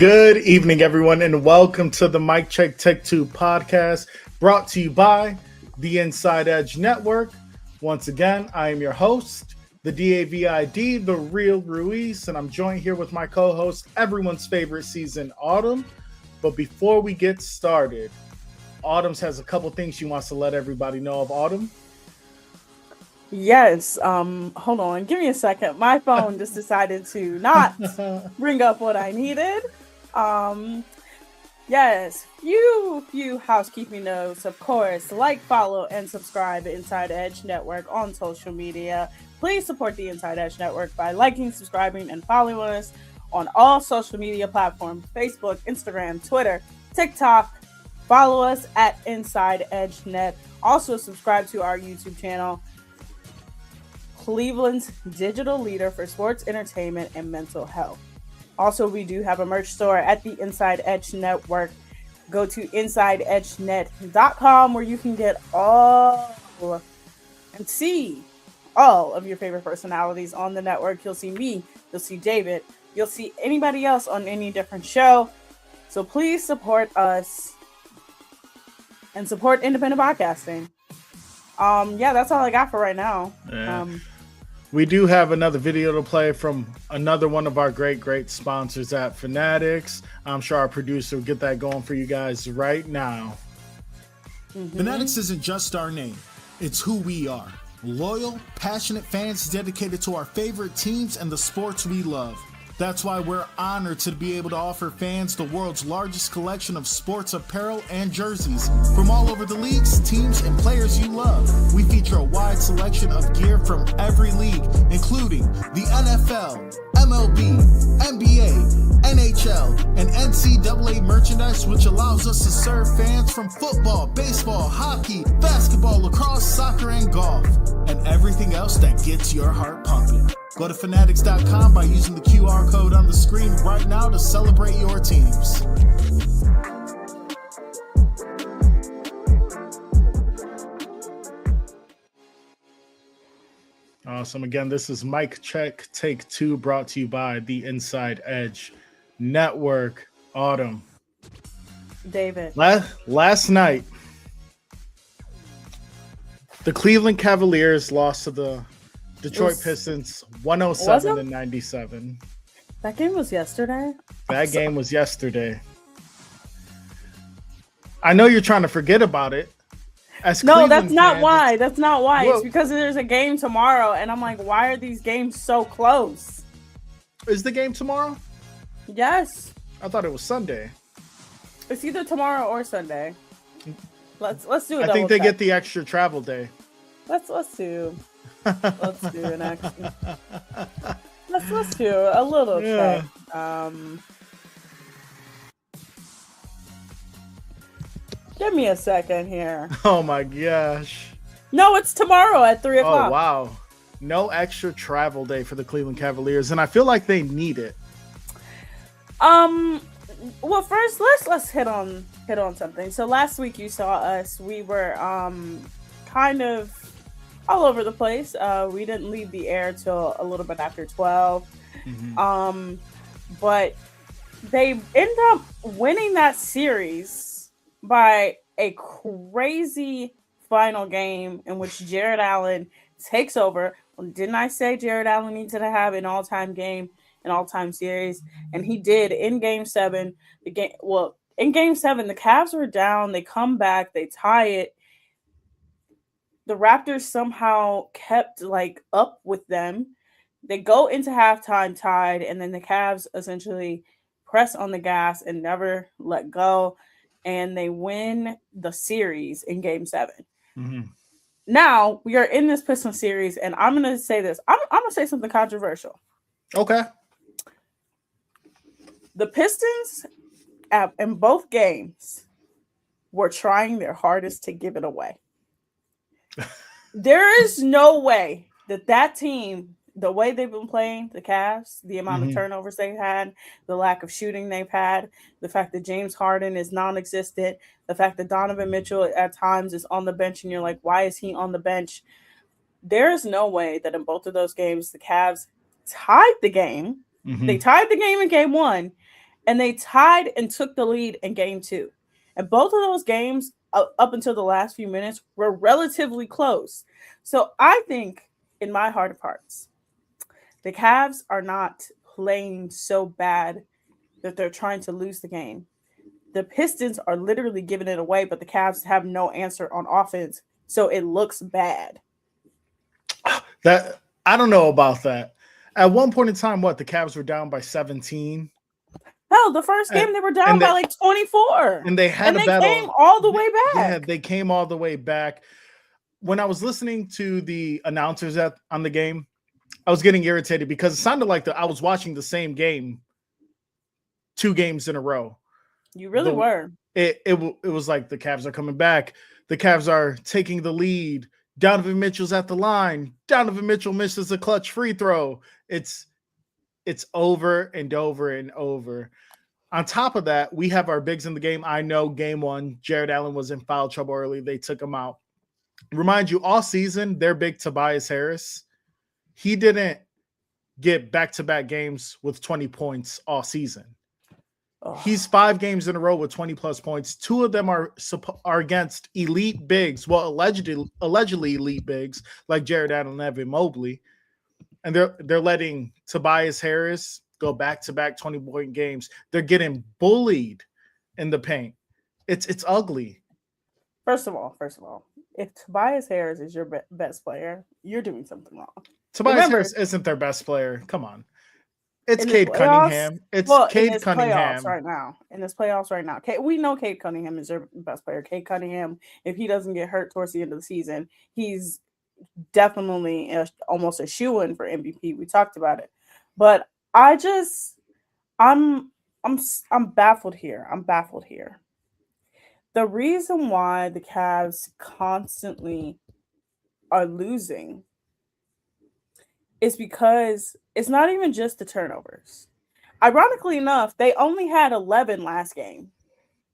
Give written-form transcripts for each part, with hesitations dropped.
Good evening, everyone, and welcome to the Mic Check Tech 2 podcast, brought to you by the Inside Edge Network. Once again, I am your host, the DAVID, the Real Ruiz, and I'm joined here with my co-host, everyone's favorite season, Autumn. But before we get started, Autumn has a couple things she wants to let everybody know of. Autumn? Yes. Hold on. Give me a second. My phone just decided to not bring up what I needed. Yes. Few housekeeping notes. Of course, like, follow, and subscribe to Inside Edge Network on social media. Please support the Inside Edge Network by liking, subscribing, and following us on all social media platforms: Facebook, Instagram, Twitter, TikTok. Follow us at Inside Edge Net. Also, subscribe to our YouTube channel, Cleveland's digital leader for sports, entertainment, and mental health. Also, we do have a merch store at the Inside Edge Network. Go to InsideEdgeNet.com where you can get all and see all of your favorite personalities on the network. You'll see me, you'll see David, you'll see anybody else on any different show. So please support us and support independent podcasting. That's all I got for right now. Yeah. We do have another video to play from another one of our great sponsors at Fanatics. I'm sure our producer will get that going for you guys right now. Fanatics isn't just our name, it's who we are. Loyal, passionate fans dedicated to our favorite teams and the sports we love. That's why we're honored to be able to offer fans the world's largest collection of sports apparel and jerseys from all over the leagues, teams, and players you love. We feature a wide selection of gear from every league, including the NFL, MLB, NBA, NHL, and NCAA merchandise, which allows us to serve fans from football, baseball, hockey, basketball, lacrosse, soccer, and golf, and everything else that gets your heart pumping. Go to Fanatics.com by using the QR code on the screen right now to celebrate your teams. Awesome. Again, this is Mic Check Take 2, brought to you by the Inside Edge Network. Autumn. David. Last night, the Cleveland Cavaliers lost to the Detroit Pistons 107-97. That game was yesterday? That game was yesterday. I know you're trying to forget about it. No, that's not why. That's not why. Well, it's because there's a game tomorrow, and I'm like, why are these games so close? Is the game tomorrow? Yes. I thought it was Sunday. It's either tomorrow or Sunday. Let's do it. I think they get the extra travel day. Let's do an extra. Let's do a little check. Give me a second here. Oh my gosh. No, it's tomorrow at 3:00. Oh wow. No extra travel day for the Cleveland Cavaliers, and I feel like they need it. Well, first let's hit on something. So last week you saw us. We were kind of all over the place. We didn't leave the air till a little bit after 12. Mm-hmm. But they end up winning that series by a crazy final game in which Jared Allen takes over. Didn't I say Jared Allen needs to have an all-time game, an all-time series? And he did in Game 7. In Game 7, the Cavs were down. They come back. They tie it. The Raptors somehow kept up with them. They go into halftime tied, and then the Cavs essentially press on the gas and never let go. And they win the series in Game 7. Mm-hmm. Now we are in this Pistons series, and I'm going to say this. I'm going to say something controversial. Okay. The Pistons, in both games, were trying their hardest to give it away. There is no way that team, the way they've been playing, the Cavs, the amount of turnovers they've had, the lack of shooting they've had, the fact that James Harden is non-existent, the fact that Donovan Mitchell at times is on the bench and you're like, why is he on the bench? There is no way that in both of those games, the Cavs tied the game. Mm-hmm. They tied the game in Game 1, and they tied and took the lead in game 2. And both of those games up until the last few minutes were relatively close. So I think in my heart of hearts, the Cavs are not playing so bad that they're trying to lose the game. The Pistons are literally giving it away, but the Cavs have no answer on offense, so it looks bad. That I don't know about that. At one point in time, the Cavs were down by 17. Hell, the first game they were down by like 24. And they had a battle. Came all the way back. Yeah, they came all the way back. When I was listening to the announcers on the game, I was getting irritated because it sounded like I was watching the same game 2 games in a row. You really were. It was like the Cavs are coming back. The Cavs are taking the lead. Donovan Mitchell's at the line. Donovan Mitchell misses a clutch free throw. It's over and over and over. On top of that, we have our bigs in the game. I know game 1, Jared Allen was in foul trouble early. They took him out. Remind you, all season, their big Tobias Harris, he didn't get back-to-back games with 20 points all season. Oh. He's 5 games in a row with 20-plus points. 2 of them are against elite bigs, well, allegedly elite bigs, like Jared Allen and Evan Mobley. And they're letting Tobias Harris go back-to-back 20-point games. They're getting bullied in the paint. It's ugly. First of all, if Tobias Harris is your best player, you're doing something wrong. Tobias Harris isn't their best player. Come on. It's Cade Cunningham. It's Cade Cunningham right now. In this playoffs right now. We know Cade Cunningham is their best player. Cade Cunningham, if he doesn't get hurt towards the end of the season, he's definitely almost a shoo-in for MVP. We talked about it. But I'm baffled here. The reason why the Cavs constantly are losing is because it's not even just the turnovers. Ironically enough, they only had 11 last game.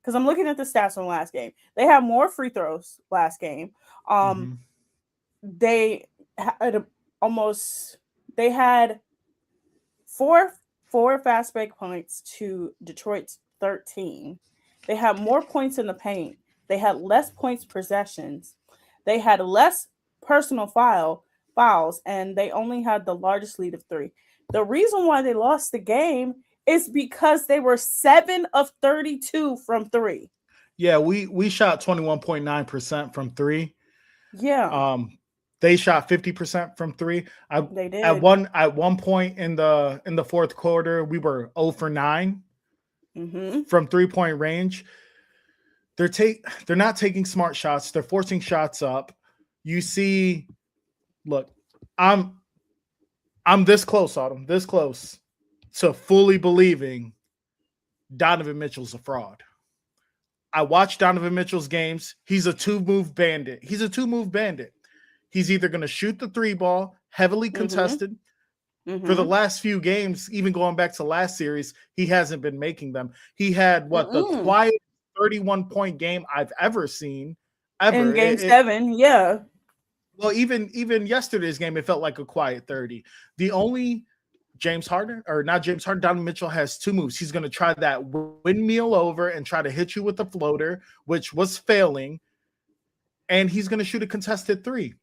Because I'm looking at the stats from last game. They had more free throws last game. They had four fast break points to Detroit's 13. They had more points in the paint. They had less points possessions. They had less personal fouls, and they only had the largest lead of 3. The reason why they lost the game is because they were 7 of 32 from 3. Yeah, we shot 21.9% from 3. Yeah. They shot 50% from 3. They did. At one point in the fourth quarter, we were 0 for 9 from 3-point range. They're not taking smart shots. They're forcing shots up. You see, look, I'm this close, Autumn, this close to fully believing Donovan Mitchell's a fraud. I watched Donovan Mitchell's games. He's a two-move bandit. He's either going to shoot the 3 ball, heavily contested. For the last few games, even going back to last series, he hasn't been making them. He had the quiet 31-point game I've ever seen. In game 7, yeah. Well, even yesterday's game, it felt like a quiet 30. The only Donovan Mitchell has 2 moves. He's going to try that windmill over and try to hit you with a floater, which was failing. And he's going to shoot a contested 3.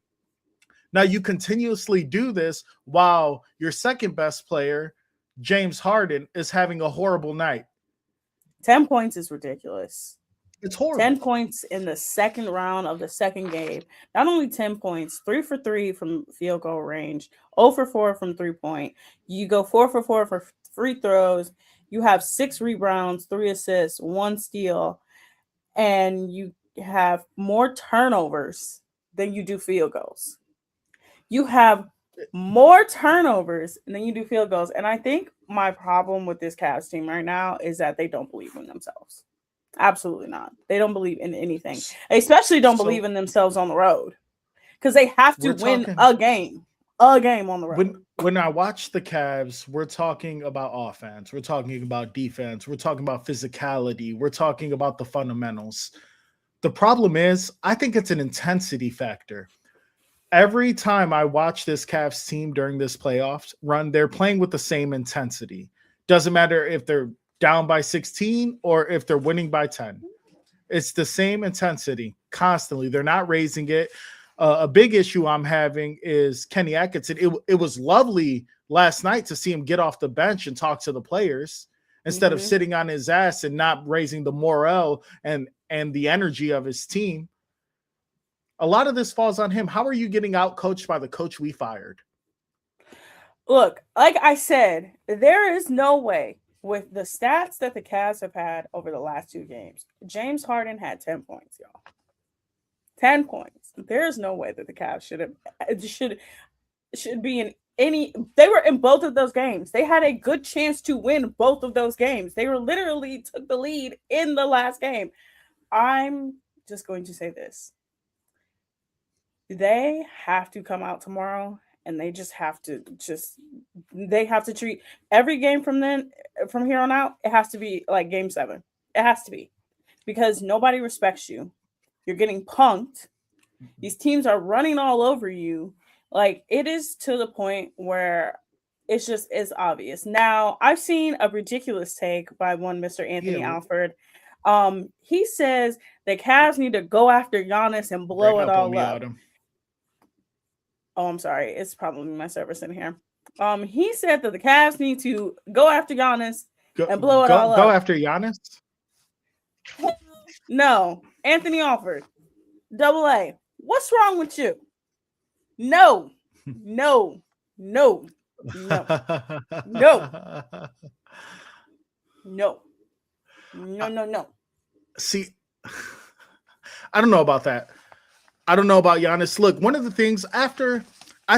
Now, you continuously do this while your second best player, James Harden, is having a horrible night. 10 points is ridiculous. It's horrible. 10 points in the second round of the second game. Not only 10 points, 3 for 3 from field goal range, 0 for 4 from 3-point. You go 4 for 4 for free throws. You have 6 rebounds, 3 assists, 1 steal, and you have more turnovers than you do field goals. You have more turnovers than you do field goals. And I think my problem with this Cavs team right now is that they don't believe in themselves. Absolutely not. They don't believe in anything. They especially don't believe in themselves on the road. Because they have to win a game on the road. When I watch the Cavs, we're talking about offense. We're talking about defense. We're talking about physicality. We're talking about the fundamentals. The problem is, I think it's an intensity factor. Every time I watch this Cavs team during this playoffs run, they're playing with the same intensity. Doesn't matter if they're down by 16 or if they're winning by 10. It's the same intensity constantly. They're not raising it. A big issue I'm having is Kenny Atkinson. It was lovely last night to see him get off the bench and talk to the players instead of sitting on his ass and not raising the morale and the energy of his team. A lot of this falls on him. How are you getting out coached by the coach we fired? Look, like I said, there is no way with the stats that the Cavs have had over the last 2 games. James Harden had 10 points, y'all. 10 points. There is no way that the Cavs should be in any. They were in both of those games. They had a good chance to win both of those games. They were literally took the lead in the last game. I'm just going to say this. They have to come out tomorrow and they just have to treat every game from here on out. It has to be like game 7. It has to be, because nobody respects you. You're getting punked. These teams are running all over you. Like, it is to the point where it's obvious. Now, I've seen a ridiculous take by one Mr. Anthony Alford. He says the Cavs need to go after Giannis and blow it all up. Oh, I'm sorry. It's probably my service in here. He said that the Cavs need to go after Giannis and blow it all up. Go after Giannis? No. Anthony Alford. AA. What's wrong with you? No. No. No. No. No. No. No. See, I don't know about that. I don't know about Giannis. Look, one of the things I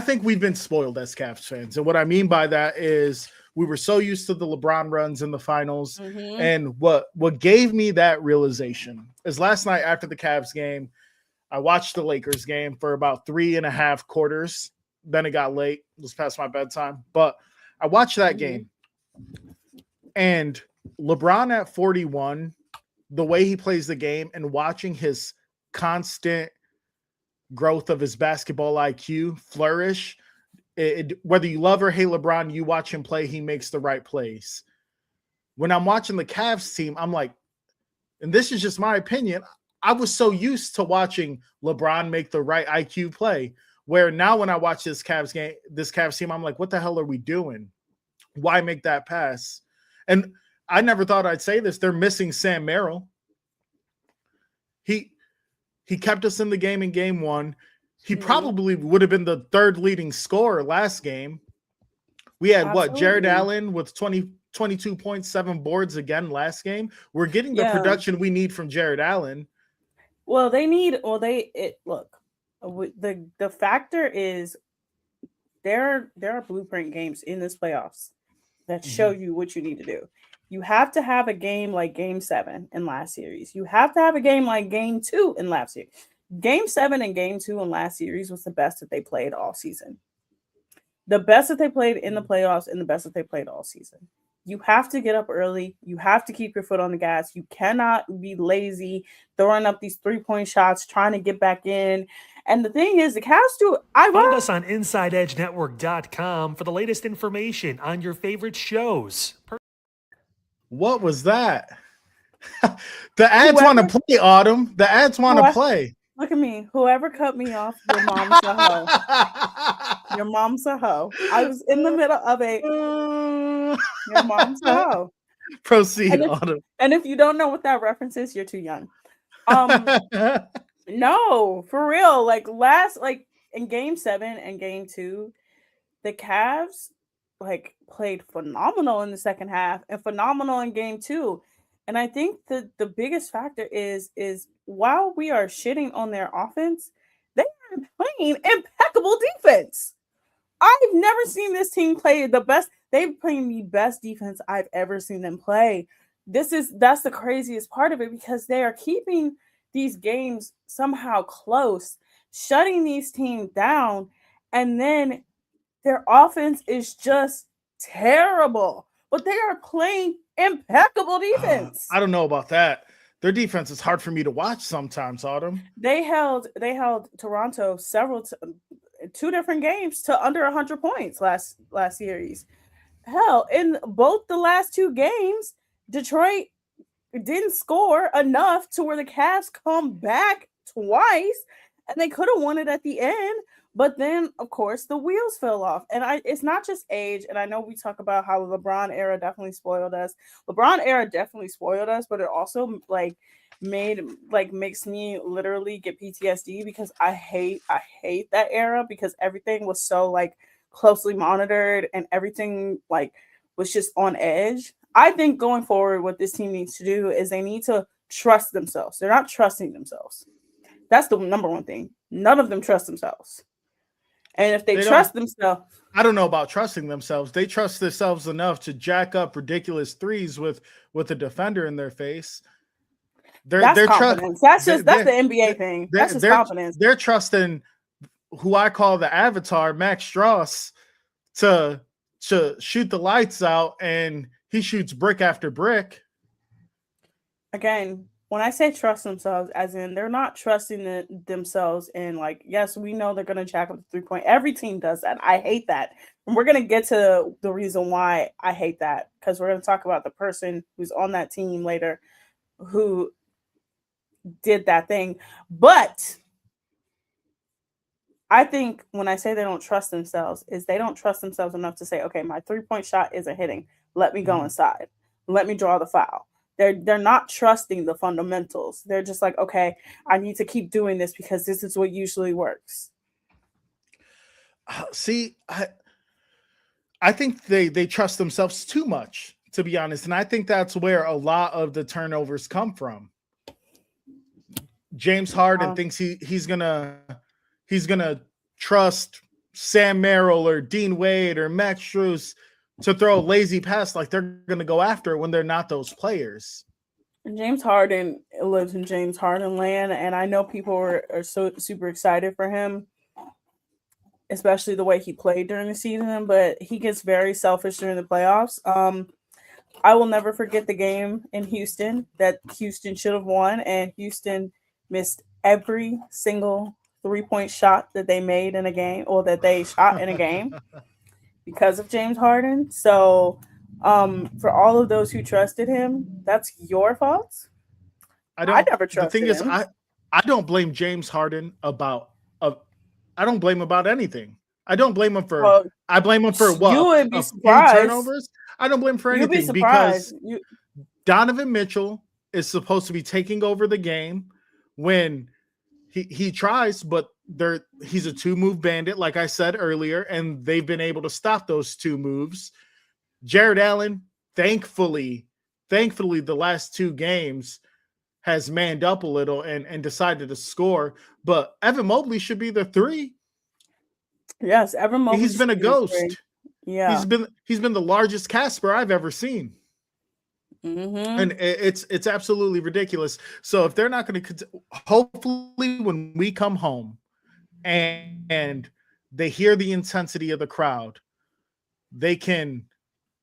think we've been spoiled as Cavs fans. And what I mean by that is we were so used to the LeBron runs in the finals. And what gave me that realization is last night after the Cavs game, I watched the Lakers game for about 3.5 quarters. Then it got late. It was past my bedtime. But I watched that game. And LeBron at 41, the way he plays the game and watching his constant growth of his basketball IQ flourish. Whether you love or hate LeBron, you watch him play, he makes the right plays. When I'm watching the Cavs team, I'm like, and this is just my opinion, I was so used to watching LeBron make the right IQ play, where now when I watch this Cavs team, I'm like, what the hell are we doing? Why make that pass? And I never thought I'd say this. They're missing Sam Merrill. He kept us in the game in game 1. He probably would have been the 3rd leading scorer last game. We had Jared Allen with 22.7 boards again last game. We're getting the production we need from Jared Allen. Well, look, the factor is there are blueprint games in this playoffs that show you what you need to do. You have to have a game like Game 7 in last series. You have to have a game like Game 2 in last series. Game 7 and Game 2 in last series was the best that they played all season. The best that they played in the playoffs and the best that they played all season. You have to get up early. You have to keep your foot on the gas. You cannot be lazy, throwing up these 3-point shots, trying to get back in. And the thing is, the Cavs do. Find us on InsideEdgeNetwork.com for the latest information on your favorite shows. What was that? The ads want to play, Autumn. The ads want to play. Look at me. Whoever cut me off, your mom's a hoe. Your mom's a hoe. I was in the middle of your mom's a hoe. Proceed, Autumn. And if you don't know what that reference is, you're too young. No, for real. Like in Game 7 and Game 2, the Cavs played phenomenal in the second half and phenomenal in Game 2. And I think the biggest factor is while we are shitting on their offense, they are playing impeccable defense. I've never seen this team play the best. They've played the best defense I've ever seen them play. That's the craziest part of it, because they are keeping these games somehow close, shutting these teams down, and then their offense is just terrible. But they are playing impeccable defense. I don't know about that. Their defense is hard for me to watch sometimes, Autumn. They held Toronto 2 different games to under 100 points last series. Hell, in both the last 2 games, Detroit didn't score enough to where the Cavs come back twice, and they could have won it at the end. But then, of course, the wheels fell off. And it's not just age. And I know we talk about how the LeBron era definitely spoiled us. LeBron era definitely spoiled us, but it also makes me literally get PTSD because I hate that era because everything was so closely monitored and everything was just on edge. I think going forward, what this team needs to do is they need to trust themselves. They're not trusting themselves. That's the number one thing. None of them trust themselves. And if they trust themselves, I don't know about trusting themselves. They trust themselves enough to jack up ridiculous threes with a defender in their face. That's confidence. That's the NBA thing. That's just confidence. They're trusting who I call the Avatar, Max Strauss, to shoot the lights out, and he shoots brick after brick. Again, when I say trust themselves, as in they're not trusting themselves in yes, we know they're going to jack up the 3-point. Every team does that. I hate that. And we're going to get to the reason why I hate that because we're going to talk about the person who's on that team later who did that thing. But I think when I say they don't trust themselves is they don't trust themselves enough to say, okay, my 3-point shot isn't hitting. Let me go inside. Let me draw the foul. They're not trusting the fundamentals. They're just like, okay, I need to keep doing this because this is what usually works. See, I think they trust themselves too much, to be honest. And I think that's where a lot of the turnovers come from. James Harden thinks he's gonna trust Sam Merrill or Dean Wade or Max Strus to throw a lazy pass like they're going to go after it when they're not those players. James Harden lives in James Harden land, and I know people are so super excited for him, especially the way he played during the season, but he gets very selfish during the playoffs. I will never forget the game in Houston that Houston should have won, and Houston missed every single 3-point shot that they made in a game or that they shot in a game. Because of James Harden. So for all of those who trusted him, that's your fault. I never trusted him. The thing is, I don't blame James Harden about I don't blame him about anything. I don't blame him for I blame him for what? You would be surprised. Turnovers? I don't blame him for anything because Donovan Mitchell is supposed to be taking over the game when he tries, but he's a 2-move bandit, like I said earlier, and they've been able to stop those 2 moves. Jared Allen, thankfully, the last 2 games has manned up a little and decided to score. But Evan Mobley should be the 3. Yes, Evan Mobley. He's been a ghost. Yeah, he's been the largest Casper I've ever seen. Mm-hmm. And it's absolutely ridiculous. So if they're not going to, hopefully when we come home and they hear the intensity of the crowd, they can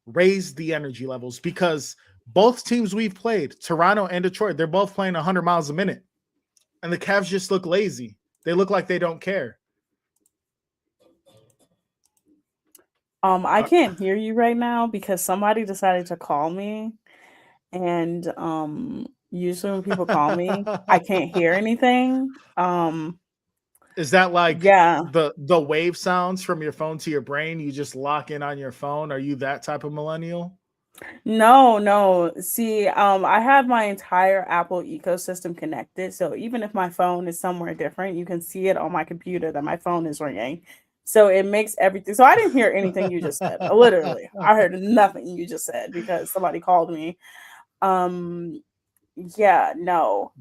raise the energy levels because both teams we've played, Toronto and Detroit, they're both playing 100 miles a minute. And the Cavs just look lazy. They look like they don't care. I can't hear you right now because somebody decided to call me. And usually when people call me, I can't hear anything. Is that yeah, the wave sounds from your phone to your brain? You just lock in on your phone? Are you that type of millennial? No. See, I have my entire Apple ecosystem connected. So even if my phone is somewhere different, you can see it on my computer that my phone is ringing. So it makes everything. So I didn't hear anything you just said. Literally, I heard nothing you just said because somebody called me. Yeah, no.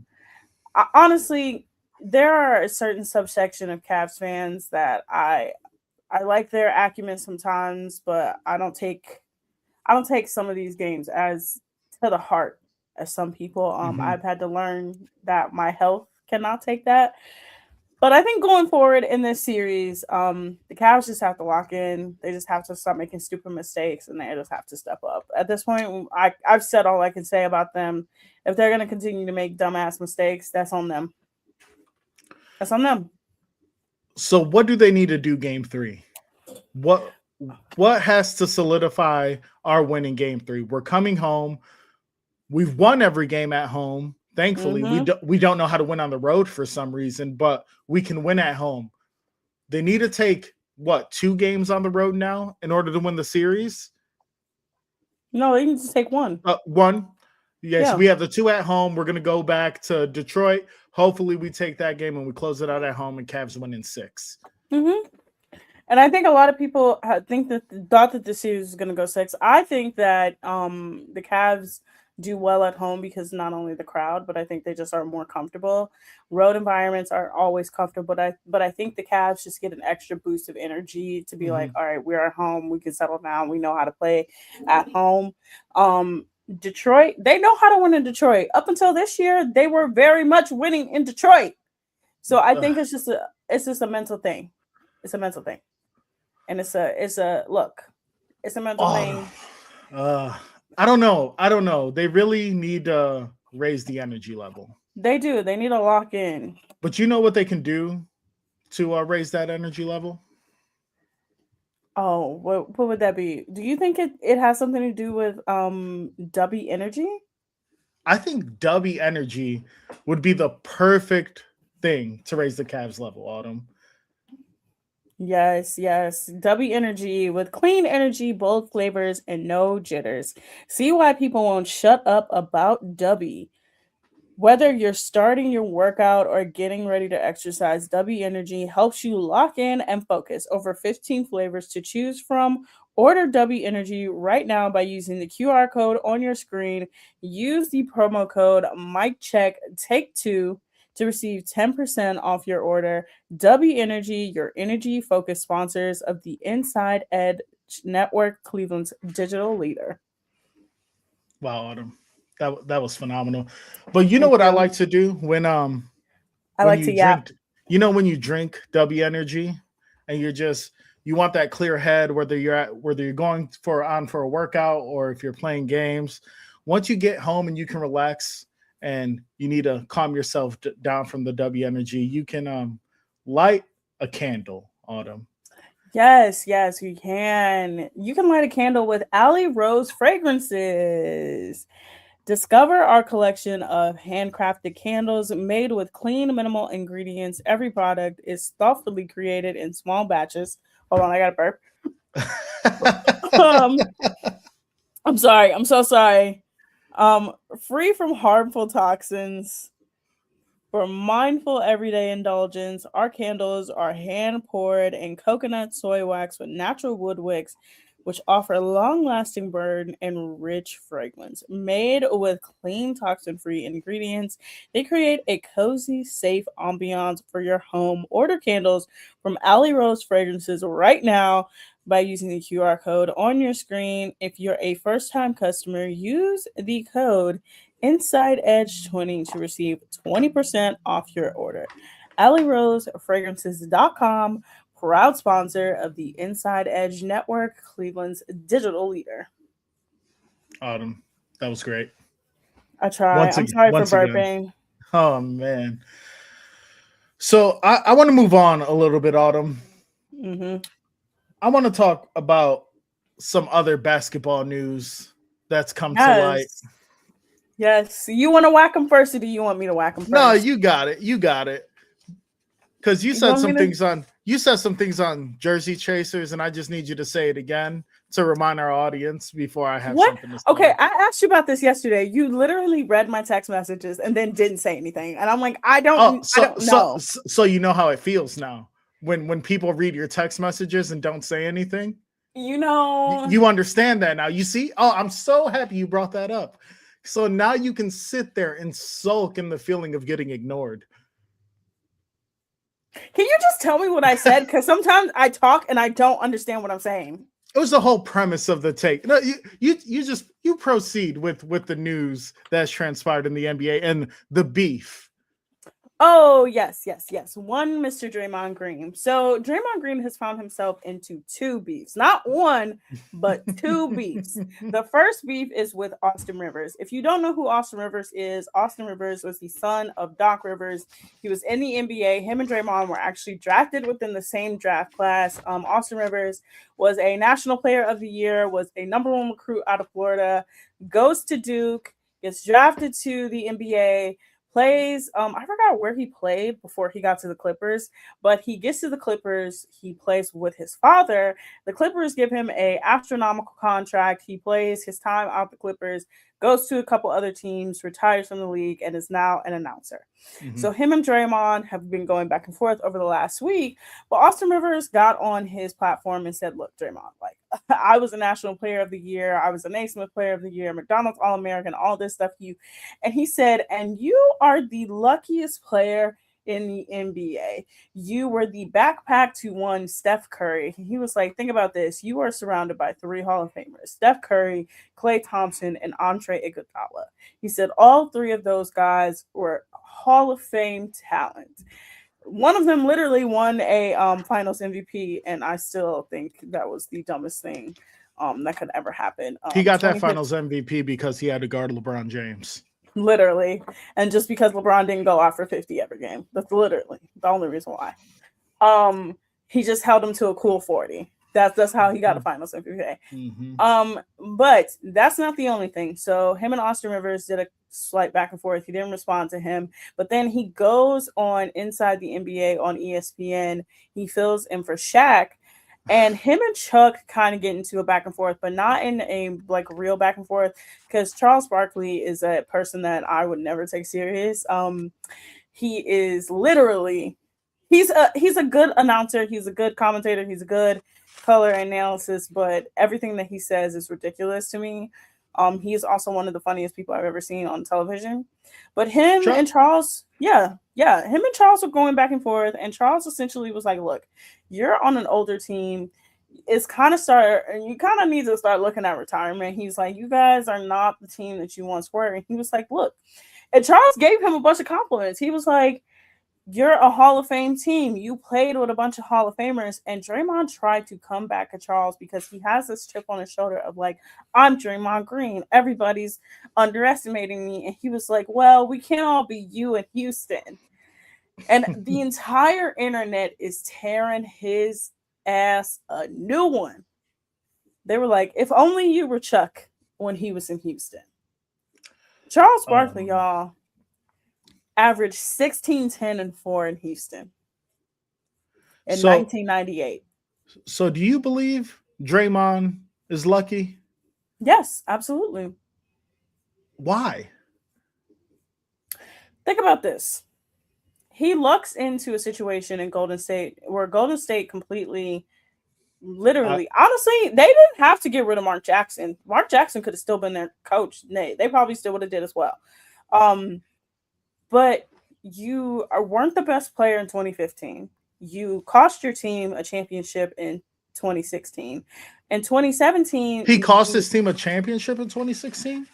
Honestly, there are a certain subsection of Cavs fans that I like their acumen sometimes, but I don't take some of these games as to the heart as some people. I've had to learn that my health cannot take that. But I think going forward in this series, the Cavs just have to lock in. They just have to stop making stupid mistakes, and they just have to step up. At this point, I've said all I can say about them. If they're going to continue to make dumbass mistakes, that's on them. That's on them. So what do they need to do game 3? What has to solidify our win in game 3? We're coming home. we've won every game at home. Thankfully, Mm-hmm. we don't know how to win on the road for some reason, but we can win at home. They need to take 2 games on the road now in order to win the series. No, they need to take one. One. Yes, Yeah. we have the 2 at home. We're going to go back to Detroit. Hopefully we take that game and we close it out at home and Cavs win in 6. Mm-hmm. And I think a lot of people thought that the series was going to go 6. I think that the Cavs do well at home because not only the crowd, but I think they just are more comfortable. Road environments are always comfortable, but I think the Cavs just get an extra boost of energy to be like, all right, we're at home. We can settle down. We know how to play at home. Detroit, they know how to win in Detroit. Up until this year, they were very much winning in Detroit. So I think it's just a mental thing. It's a mental thing. And it's a mental thing. I don't know. They really need to raise the energy level. They do. They need to lock in. But you know what they can do to raise that energy level? Oh, what would that be? Do you think it has something to do with Dubby Energy? I think Dubby Energy would be the perfect thing to raise the Cavs level, Autumn. Yes. Dubby Energy with clean energy, bold flavors, and no jitters. See why people won't shut up about Dubby. Whether you're starting your workout or getting ready to exercise, Dubby Energy helps you lock in and focus. Over 15 flavors to choose from. Order Dubby Energy right now by using the QR code on your screen. Use the promo code MikeCheckTake2 to receive 10% off your order. Dubby Energy, your energy-focused sponsors of the Inside Edge Network, Cleveland's digital leader. Wow, Autumn. That was phenomenal. But you know what I like to do when I like to yap. You know when you drink Dubby Energy and you want that clear head whether you're going for a workout or if you're playing games. Once you get home and you can relax and you need to calm yourself down from the Dubby Energy, you can light a candle, Autumn. Yes, you can. You can light a candle with Alley Rose fragrances. Discover our collection of handcrafted candles made with clean, minimal ingredients. Every product is thoughtfully created in small batches. Hold on, I got a burp. I'm sorry. I'm so sorry. Free from harmful toxins. For mindful everyday indulgence, our candles are hand-poured in coconut soy wax with natural wood wicks, which offer long-lasting burn and rich fragrance. Made with clean, toxin-free ingredients, they create a cozy, safe ambiance for your home. Order candles from Alley Rose Fragrances right now by using the QR code on your screen. If you're a first-time customer, use the code InsideEdge20 to receive 20% off your order. AlleyRoseFragrances.com, proud sponsor of the Inside Edge Network, Cleveland's digital leader. Autumn, that was great. I tried. I'm sorry for burping. Oh, man. So I want to move on a little bit, Autumn. Mm-hmm. I want to talk about some other basketball news that's come to light. Yes. You want to whack them first, or do you want me to whack them first? No, you got it. Because you said some things on Jersey Chasers, and I just need you to say it again to remind our audience before I have something to say. Okay, I asked you about this yesterday. You literally read my text messages and then didn't say anything. And I'm like, I don't know. So you know how it feels now when people read your text messages and don't say anything? You know. You understand that now. You see? Oh, I'm so happy you brought that up. So now you can sit there and sulk in the feeling of getting ignored. Can you just tell me what I said? Because sometimes I talk and I don't understand what I'm saying. It was the whole premise of the take. No, you proceed with the news that's transpired in the NBA and the beef. Oh, yes. One, Mr. Draymond Green. So Draymond Green has found himself into 2 beefs. Not one, but 2 beefs. The first beef is with Austin Rivers. If you don't know who Austin Rivers is, Austin Rivers was the son of Doc Rivers. He was in the NBA. Him and Draymond were actually drafted within the same draft class. Austin Rivers was a National Player of the Year, was a #1 recruit out of Florida, goes to Duke, gets drafted to the NBA, plays. I forgot where he played before he got to the Clippers, but he gets to the Clippers. He plays with his father. The Clippers give him a astronomical contract. He plays his time out the Clippers, goes to a couple other teams, retires from the league, and is now an announcer. So him and Draymond have been going back and forth over the last week. But Austin Rivers got on his platform and said, "Look, Draymond, like I was a National Player of the Year, I was a Naismith Player of the Year, McDonald's All-American, all this stuff." And he said, "And you are the luckiest player in the NBA. You were the backpack to one Steph Curry." He was like, "Think about this. You are surrounded by 3 Hall of Famers: Steph Curry, Klay Thompson, and Andre Iguodala." He said all 3 of those guys were Hall of Fame talent. One of them literally won a Finals MVP, and I still think that was the dumbest thing that could ever happen. He got that Finals MVP because he had to guard LeBron James. Literally, and just because LeBron didn't go out for 50 every game. That's literally the only reason why. He just held him to a cool 40. That's how he got a Finals MVP. But that's not the only thing. So him and Austin Rivers did a slight back and forth. He didn't respond to him, but then he goes on Inside the NBA on ESPN. He fills in for Shaq, and him and Chuck kind of get into a back and forth, but not in a like real back and forth, because Charles Barkley is a person that I would never take serious. He is literally he's a good announcer, he's a good commentator, he's a good color analysis, but everything that he says is ridiculous to me. He is also one of the funniest people I've ever seen on television. But him and Charles, him and Charles were going back and forth, and Charles essentially was like, "Look, you're on an older team. You kind of need to start looking at retirement." He's like, "You guys are not the team that you once were." And he was like, "Look," and Charles gave him a bunch of compliments. He was like, "You're a Hall of Fame team. You played with a bunch of Hall of Famers." And Draymond tried to come back at Charles because he has this chip on his shoulder of like, "I'm Draymond Green. Everybody's underestimating me." And he was like, "Well, we can't all be you in Houston." And the entire internet is tearing his ass a new one. They were like, "If only you were Chuck when he was in Houston." Charles Barkley, y'all, averaged 16, 10, and 4 in Houston in 1998. So do you believe Draymond is lucky? Yes, absolutely. Why? Think about this. He lucks into a situation in Golden State where Golden State completely, literally, honestly, they didn't have to get rid of Mark Jackson. Mark Jackson could have still been their coach. They probably still would have did as well. But you weren't the best player in 2015. You cost your team a championship in 2016. In 2017, he cost his team a championship in 2016.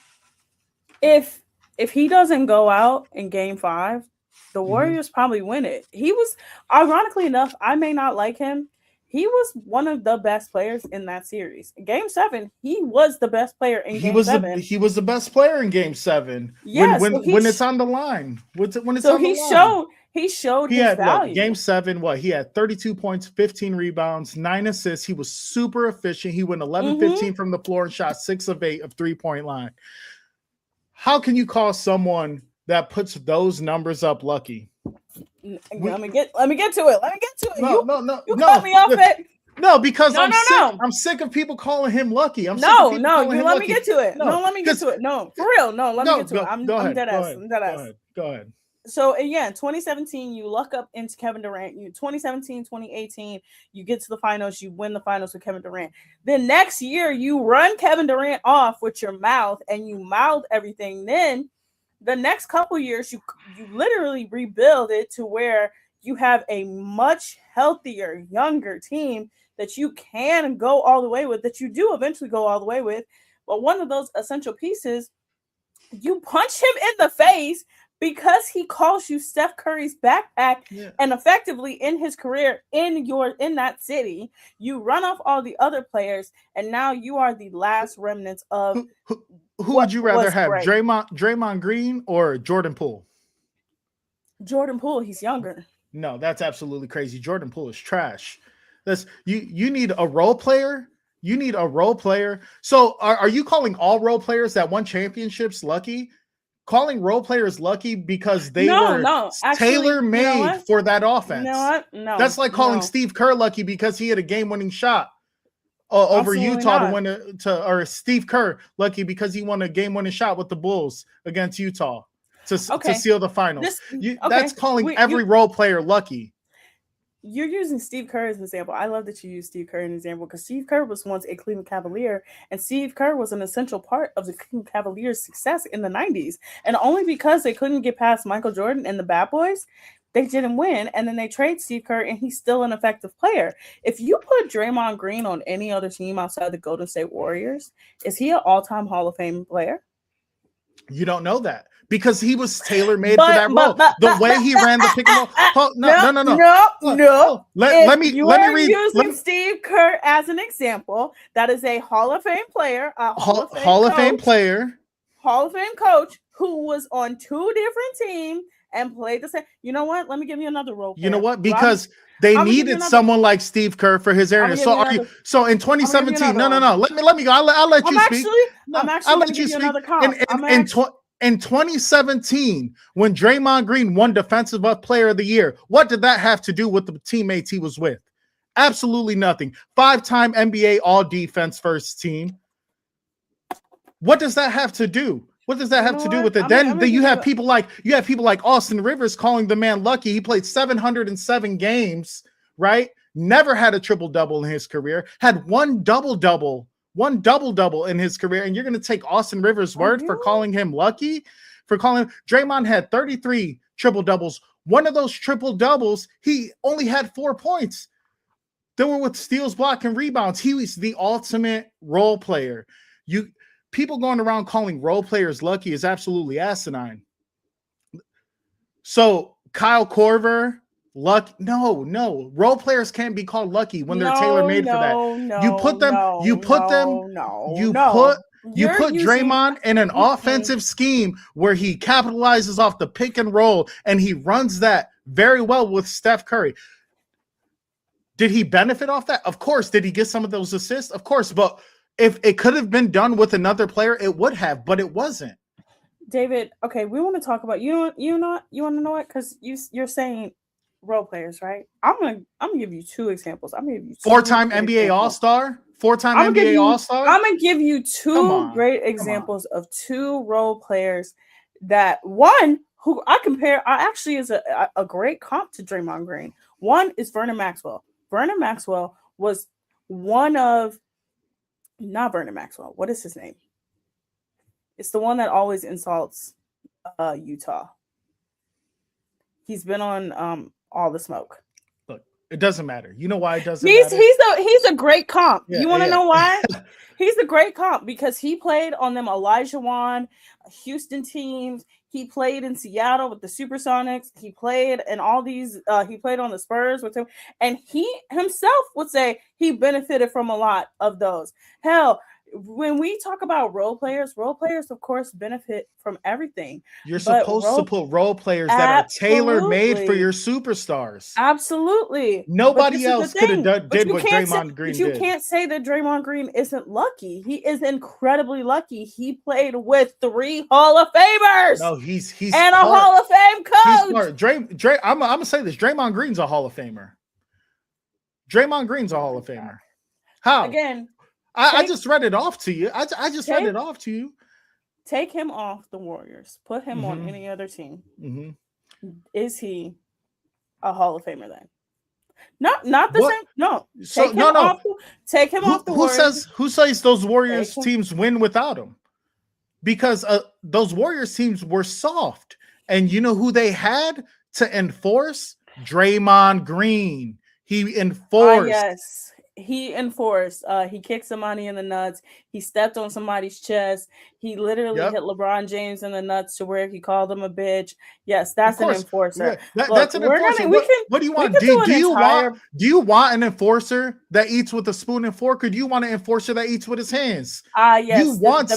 If he doesn't go out in Game 5, the Warriors probably win it. He was, ironically enough, I may not like him. He was one of the best players in that series. In Game 7, he was the best player in Game 7. He was the best player in Game 7. Yes, when it's on the line. When it's so on the he line. He showed he his had value. Game 7, he had 32 points, 15 rebounds, 9 assists. He was super efficient. He went 11-15 from the floor and shot 6 of 8 of 3-point line. How can you call someone that puts those numbers up lucky? Let me get to it. No. You cut me off it. No, because I'm sick of people calling him lucky. Let me get to it. Let me get to it. No, for real. No, let me get to it. I'm dead ass. Go ahead. So again, 2017, you luck up into Kevin Durant. 2017, 2018, you get to the finals. You win the finals with Kevin Durant. Then next year, you run Kevin Durant off with your mouth, and you mouth everything. Then the next couple years, you literally rebuild it to where you have a much healthier, younger team that you can go all the way with, that you do eventually go all the way with. But one of those essential pieces, you punch him in the face because he calls you Steph Curry's backpack, and effectively in his career in that city, you run off all the other players, and now you are the last remnants of who would you rather have, Draymond Green or Jordan Poole? Jordan Poole, he's younger. No, that's absolutely crazy. Jordan Poole is trash. You need a role player You need a role player. So are you calling all role players that won championships lucky? Calling role players lucky because they were tailor-made for that offense. You know what? No. That's like calling Steve Kerr lucky because he had a game-winning shot over Utah to win or Steve Kerr lucky because he won a game-winning shot with the Bulls against Utah to seal the finals. That's calling every role player lucky. You're using Steve Kerr as an example. I love that you use Steve Kerr as an example because Steve Kerr was once a Cleveland Cavalier, and Steve Kerr was an essential part of the Cleveland Cavaliers' success in the 90s. And only because they couldn't get past Michael Jordan and the Bad Boys, they didn't win. And then they trade Steve Kerr, and he's still an effective player. If you put Draymond Green on any other team outside the Golden State Warriors, is he an all-time Hall of Fame player? You don't know that. Because he was tailor-made for that role. The way he ran the pick and roll. No. Let me read. Using Steve Kerr as an example. That is a Hall of Fame player, Hall of Fame player, Hall of Fame coach who was on two different teams and played the same. You know what? Let me give you another role player. You know what? Because they needed someone like Steve Kerr for his area. So in 2017, no. Let me go. I'll let you speak. I'll let you speak. In 2017, when Draymond Green won Defensive Player of the Year, what did that have to do with the teammates he was with? Absolutely nothing. 5-time NBA All-Defense first team. What does that have to do? What does that have to do with it? Then you have people like Austin Rivers calling the man lucky. He played 707 games, right? Never had a triple-double in his career. Had one double-double in his career, and you're going to take Austin Rivers' word for calling him lucky? For calling him, Draymond had 33 triple doubles. One of those triple doubles, he only had 4 points. They were with steals, block, and rebounds. He was the ultimate role player. People going around calling role players lucky is absolutely asinine. So Kyle Korver, luck? No. Role players can't be called lucky when they're tailor-made for that. You put Draymond in an offensive scheme where he capitalizes off the pick and roll, and he runs that very well with Steph Curry. Did he benefit off that? Of course. Did he get some of those assists? Of course. But if it could have been done with another player, it would have, but it wasn't. David, okay, we want to talk about you want to know what? Because you're saying role players, right? I'm gonna give you two examples. I'm gonna give you 4-time NBA All-Star. 4-time NBA All-Star. I'm gonna give you two great examples of two role players that one who I actually is a great comp to Draymond Green. One is Vernon Maxwell. Vernon Maxwell was not Vernon Maxwell. What is his name? It's the one that always insults Utah. He's been on All the Smoke. Look, it doesn't matter. You know why it doesn't matter? He's a great comp. Yeah, you want to know why? He's a great comp because he played on them Olajuwon, Houston teams. He played in Seattle with the Supersonics. He played in all these. He played on the Spurs with him, and he himself would say he benefited from a lot of those. Hell, when we talk about role players, of course, benefit from everything. You're supposed to put role players that are tailor-made for your superstars. Absolutely. Nobody else could have did what Draymond Green did. But you can't say that Draymond Green isn't lucky. He is incredibly lucky. He played with 3 Hall of Famers. No, he's and a Hall of Fame coach. I'm gonna say this. Draymond Green's a Hall of Famer. Draymond Green's a Hall of Famer. How? Again, I just read it off to you. I just read it off to you. Take him off the Warriors. Put him on any other team. Mm-hmm. Is he a Hall of Famer then? Not the same. No. Take him off the Warriors. Who says those Warriors teams win without him? Because those Warriors teams were soft. And you know who they had to enforce? Draymond Green. He enforced. Yes. He enforced. He kicked somebody in the nuts. He stepped on somebody's chest. He literally hit LeBron James in the nuts to where he called him a bitch. Yes, that's an enforcer. Yeah, that's an enforcer. What do you want? Do you want an enforcer that eats with a spoon and fork, or do you want an enforcer that eats with his hands? Yes. You want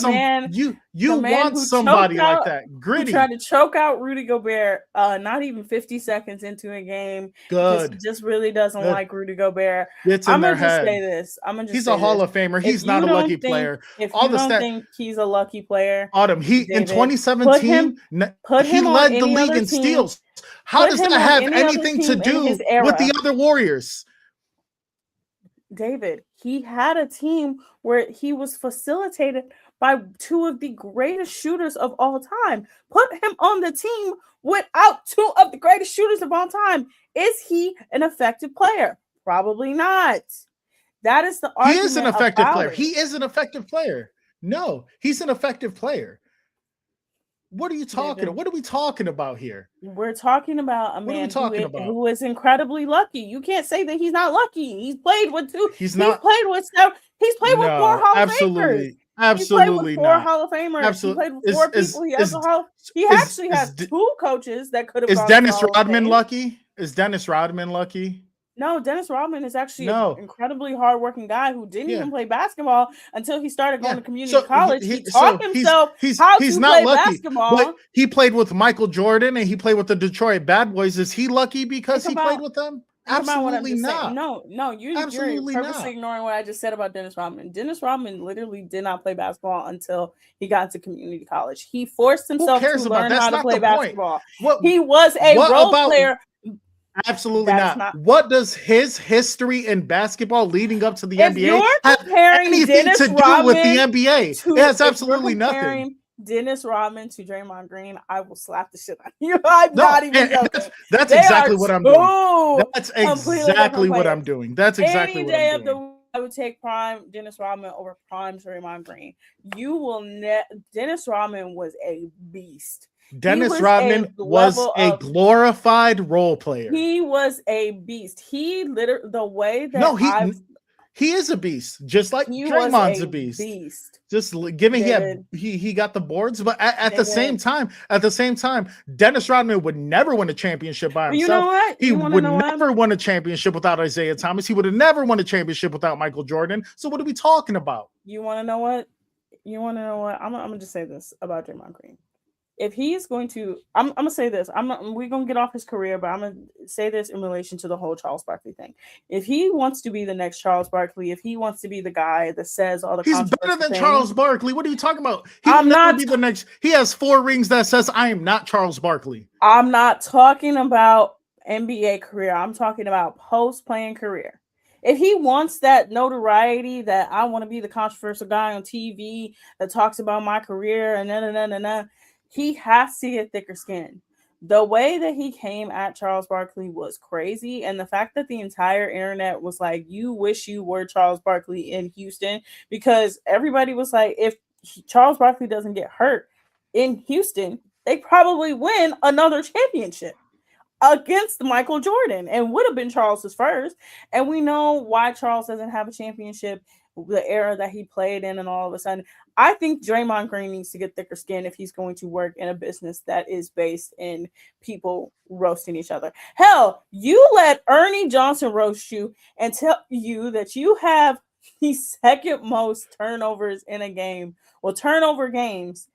You The man want who somebody choked like out- that. Who Gritty. tried to choke out Rudy Gobert not even 50 seconds into a game because he Good. just really doesn't Good. like Rudy Gobert. It's in I'm their gonna just head. say this. I'm gonna just He's say a Hall this. of Famer. If He's you not a don't lucky think- player. If All you the don't stat- think he's a lucky player, Autumn, in David, 2017, put he him on led the any league other in team. steals. How Put does him that on have any other anything to team in do his with the era. other Warriors? David, he had a team where he was facilitated by two of the greatest shooters of all time. Put him on the team without two of the greatest shooters of all time. Is he an effective player? Probably not. That is the He argument. is an effective about player. it. He is an effective player. No, he's an effective player. What are you talking? David. What are we talking about here? We're talking about a What are we man talking about? who is incredibly lucky. You can't say that he's not lucky. He's played with two. He's He's not. played with seven. He's played with four Hall of Famers. absolutely, He's played absolutely with four not. Hall of Famers. Absolutely. He played with four people. He has a Hall. He is- actually is has D- two coaches that could have. Is gone to Dennis Hall of Rodman Fame. lucky? Is Dennis Rodman lucky? No, Dennis Rodman is actually No. an incredibly hardworking guy who didn't Yeah. even play basketball until he started going Yeah. to community So college. he- He taught so himself he's how he's to not play lucky, basketball. but he played with Michael Jordan and he played with the Detroit Bad Boys. Is he lucky because Think he played about- with them? Think about what I'm Absolutely just saying. not. No, you're Absolutely purposely not. ignoring what I just said about Dennis Rodman. Dennis Rodman literally did not play basketball until he got into community college. He forced himself cares to about- learn that's how to not play the point. basketball. What He was a what role about- player. Absolutely That is not. not- What does his history in basketball leading up to the If NBA you're have comparing anything Dennis to do Rodman with the NBA? It has if you're absolutely nothing. comparing Dennis Rodman to Draymond Green, I will slap the shit out of you. I'm No, not even and joking. that's They exactly are what I'm doing. two That's completely exactly different what I'm players. doing. That's exactly Any what day I'm of the doing. week, I would take prime Dennis Rodman over prime Draymond Green. You will Dennis Rodman was a beast. Dennis was Rodman a was level a of- glorified role player. He was a beast. He literally the way that No, I've he is a beast, just like he was Draymond's a beast. Just give me David. he got the boards, but at the David. same time, Dennis Rodman would never win a championship by But you himself. know what? He You wanna would know what? never win a championship without Isaiah Thomas. He would have never won a championship without Michael Jordan. So what are we talking about? You want to know what? I'm gonna just say this about Draymond Green. If he's going to, I'm gonna say this. We're gonna get off his career, but I'm gonna say this in relation to the whole Charles Barkley thing. If he wants to be the next Charles Barkley, if he wants to be the guy that says all the He's better controversial than things, Charles Barkley. What are you talking about? He I'm will never not- be the next. He has 4 rings that says I am not Charles Barkley. I'm not talking about NBA career. I'm talking about post-playing career. If he wants that notoriety that I want to be the controversial guy on TV that talks about my career and he has to get thicker skin. The way that he came at Charles Barkley was crazy. And the fact that the entire internet was like, you wish you were Charles Barkley in Houston, because everybody was like, if Charles Barkley doesn't get hurt in Houston, they probably win another championship against Michael Jordan and would have been Charles's first. And we know why Charles doesn't have a championship, the era that he played in, and all of a sudden, I think Draymond Green needs to get thicker skin if he's going to work in a business that is based in people roasting each other. Hell, you let Ernie Johnson roast you and tell you that you have the second most turnovers in a game, turnover games,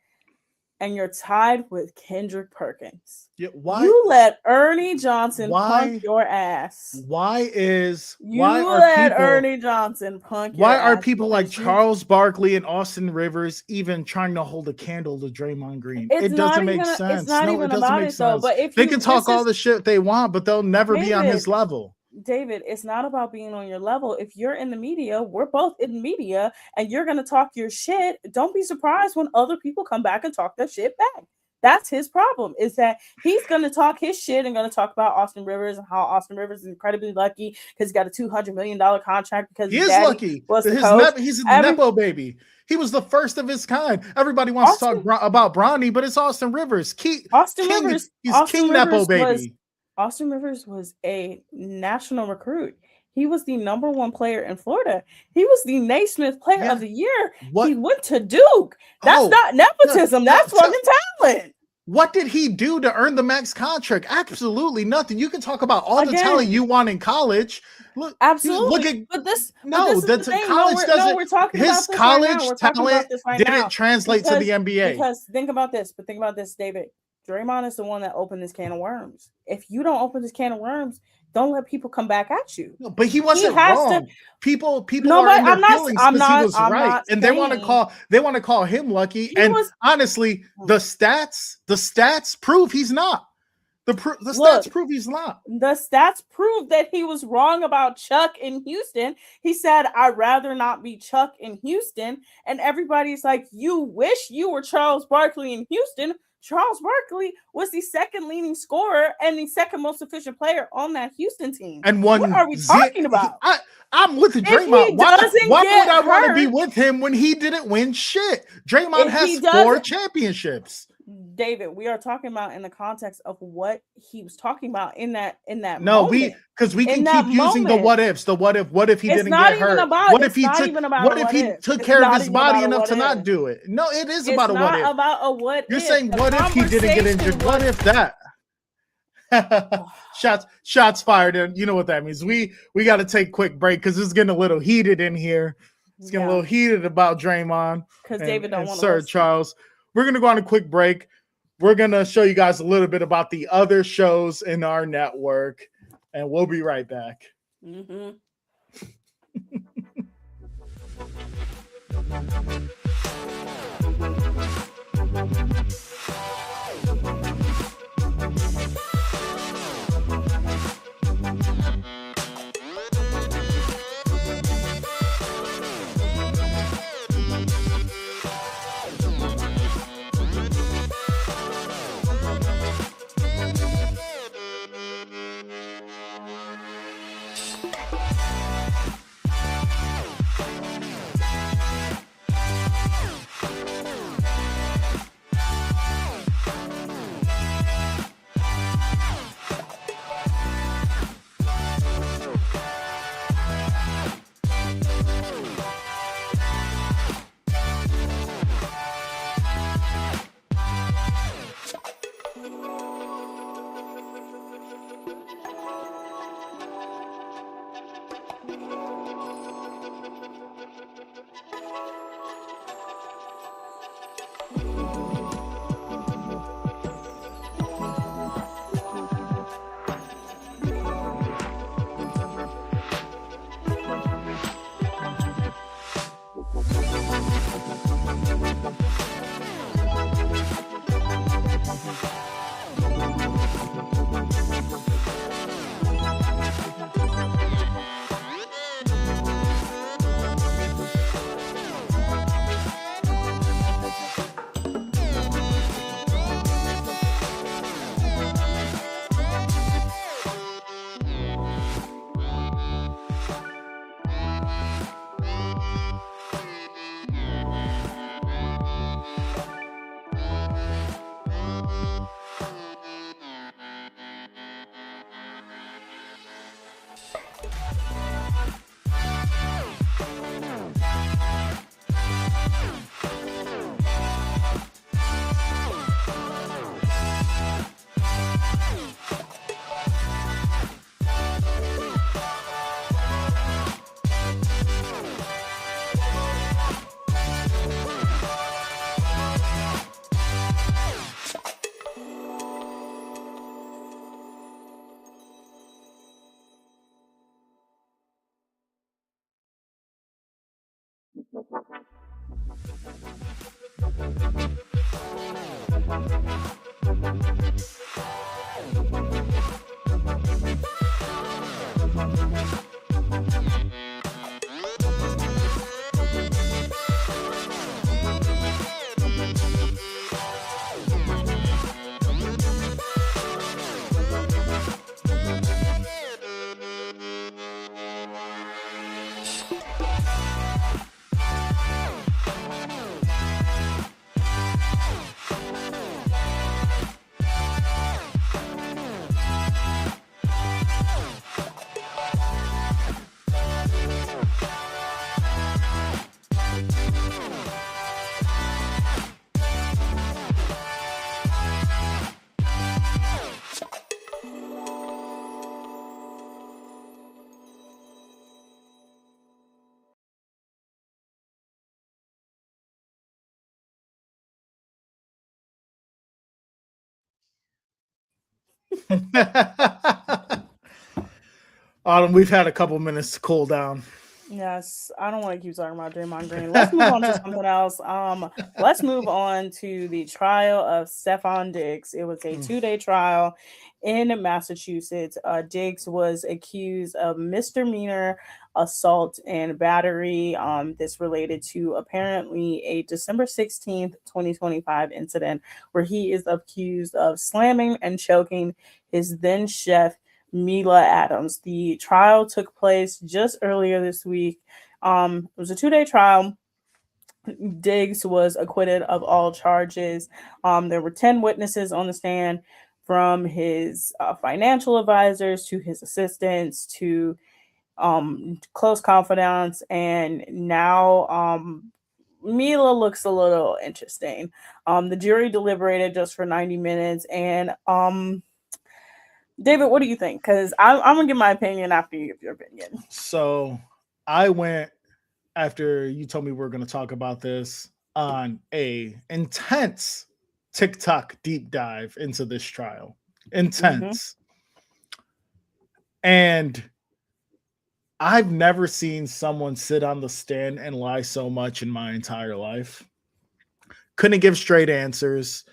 and you're tied with Kendrick Perkins. Yeah, why? You let Ernie Johnson Why- punk your ass. Why You why are let people? Ernie Johnson punk your Why ass. are people like because you- Charles Barkley and Austin Rivers even trying to hold a candle to Draymond Green? It's It not doesn't make even- sense. It's not No, even it doesn't about make it though. sense. But if They you, can talk this all is- the shit they want, but they'll never be on his David, level. David, it's not about being on your level. If you're in the media, we're both in media, and you're gonna talk your shit. Don't be surprised when other people come back and talk their shit back. That's his problem, is that he's going to talk his shit and going to talk about Austin Rivers and how Austin Rivers is incredibly lucky because he got a $200 million contract because He his is daddy lucky. was the His coach. he's a Every- nepo baby. He was the first of his kind. Everybody wants to Austin- talk about Bronny, but it's Austin Rivers. Austin King, Rivers. he's Austin King Rivers nepo baby. was- Austin Rivers was a national recruit. He was the number 1 player in Florida. He was the Naismith Player Yeah. of the Year. What? He went to Duke. That's Oh, not nepotism. yeah, That's so- fucking talent. What did he do to earn the max contract? Absolutely nothing. You can talk about all the Again. talent you want in college. Look, Absolutely. Look at but this no, is the that's thing. college No, doesn't. we're talking His about this college right now. We're talking talent about this right didn't now. translate to the NBA. Because think about this, David. Draymond is the one that opened this can of worms. If you don't open this can of worms, don't let people come back at you. No, but he wasn't has wrong. to- People No, are in but their I'm not- feelings I'm because he not- was I'm right, not and they want to call him lucky. He And was- honestly, the stats prove he's not. The stats prove he's not. The stats prove that he was wrong about Chuck in Houston. He said, "I'd rather not be Chuck in Houston," and everybody's like, "You wish you were Charles Barkley in Houston." Charles Barkley was the second leading scorer and the second most efficient player on that Houston team. And what are we talking about? I'm with Draymond. Why would I want to be with him when he didn't win shit? Draymond has 4 championships. David, we are talking about in the context of what he was talking about in that no moment. we can keep using the what ifs. The what if he didn't get hurt? What if he took care of his body enough to not do it? No, it is about a what if. About a what You're if. saying what if he didn't get injured? What if that? shots fired, and you know what that means. We got to take a quick break because it's getting a little heated in here. It's getting a little heated about Draymond because David don't want to Sir Charles. We're going to go on a quick break. We're going to show you guys a little bit about the other shows in our network, and we'll be right back. Mm-hmm. Autumn, we've had a couple minutes to cool down. Yes, I don't want to keep talking about Draymond Green. Let's move on to something else. Let's move on to the trial of Stephon Diggs. It was a 2-day trial in Massachusetts. Diggs was accused of misdemeanor assault and battery. This related to apparently a December 16th, 2025 incident where he is accused of slamming and choking his then chef Mila Adams. The trial took place just earlier this week. It was a 2-day trial. Diggs was acquitted of all charges. There were 10 witnesses on the stand, from his financial advisors to his assistants to close confidants. And now Mila looks a little interesting. The jury deliberated just for 90 minutes. And David, what do you think? Because I'm going to give my opinion after you give your opinion. So I went, after you told me we were going to talk about this, on a intense TikTok deep dive into this trial. Intense. And I've never seen someone sit on the stand and lie so much in my entire life. Couldn't give straight answers.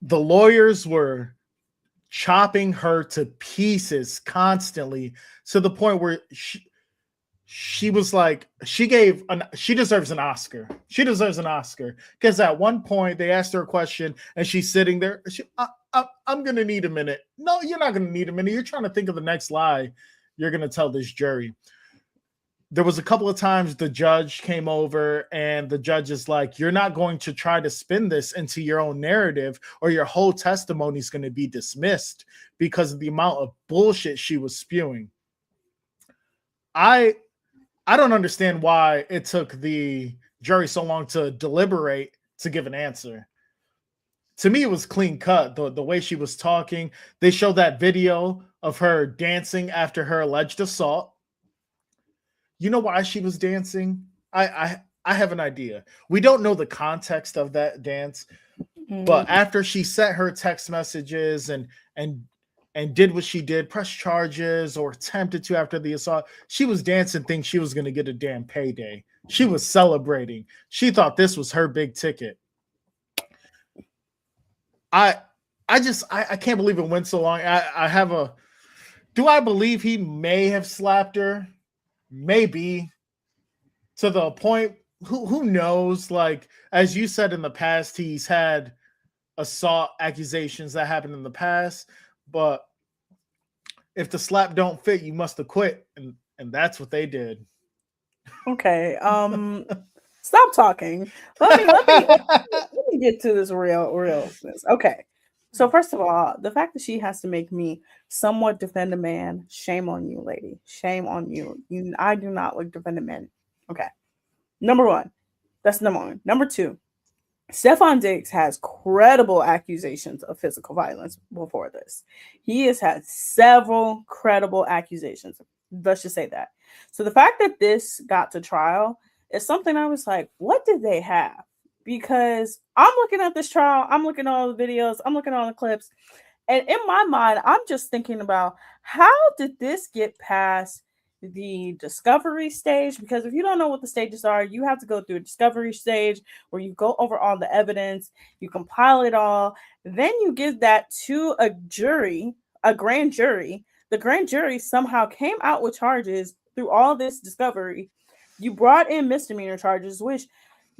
The lawyers were chopping her to pieces constantly, to the point where she was like, she deserves an Oscar. She deserves an Oscar, because at one point they asked her a question and she's sitting there. I'm going to need a minute. No, you're not going to need a minute. You're trying to think of the next lie you're going to tell this jury. There was a couple of times the judge came over and the judge is like, you're not going to try to spin this into your own narrative, or your whole testimony is going to be dismissed, because of the amount of bullshit she was spewing. I don't understand why it took the jury so long to deliberate to give an answer. To me, it was clean cut. The way she was talking, they showed that video of her dancing after her alleged assault. You know why she was dancing? I have an idea. We don't know the context of that dance, but after she sent her text messages and did what she did, press charges or attempted to after the assault, she was dancing, thinking she was going to get a damn payday. She was celebrating. She thought this was her big ticket. I can't believe it went so long. Do I believe he may have slapped her? Maybe, to the point, who knows? Like, as you said in the past, he's had assault accusations that happened in the past, but if the slap don't fit, you must have quit, and that's what they did. Okay, stop talking. Let me get to this realness. Okay. So first of all, the fact that she has to make me somewhat defend a man, shame on you, lady. Shame on you. I do not like defending men. Okay. Number one. That's number one. Number two. Stephon Diggs has credible accusations of physical violence before this. He has had several credible accusations. Let's just say that. So the fact that this got to trial is something I was like, what did they have? Because I'm looking at this trial, I'm looking at all the videos, I'm looking at all the clips, and in my mind, I'm just thinking about, how did this get past the discovery stage? Because if you don't know what the stages are, you have to go through a discovery stage where you go over all the evidence, you compile it all, then you give that to a jury, a grand jury. The grand jury somehow came out with charges through all this discovery. You brought in misdemeanor charges, which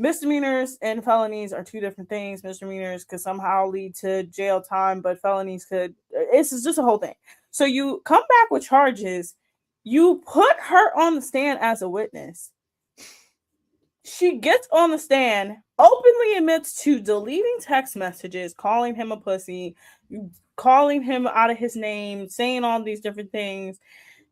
misdemeanors and felonies are two different things. Misdemeanors could somehow lead to jail time, but felonies could. It's just a whole thing. So you come back with charges. You put her on the stand as a witness. She gets on the stand, openly admits to deleting text messages, calling him a pussy, calling him out of his name, saying all these different things.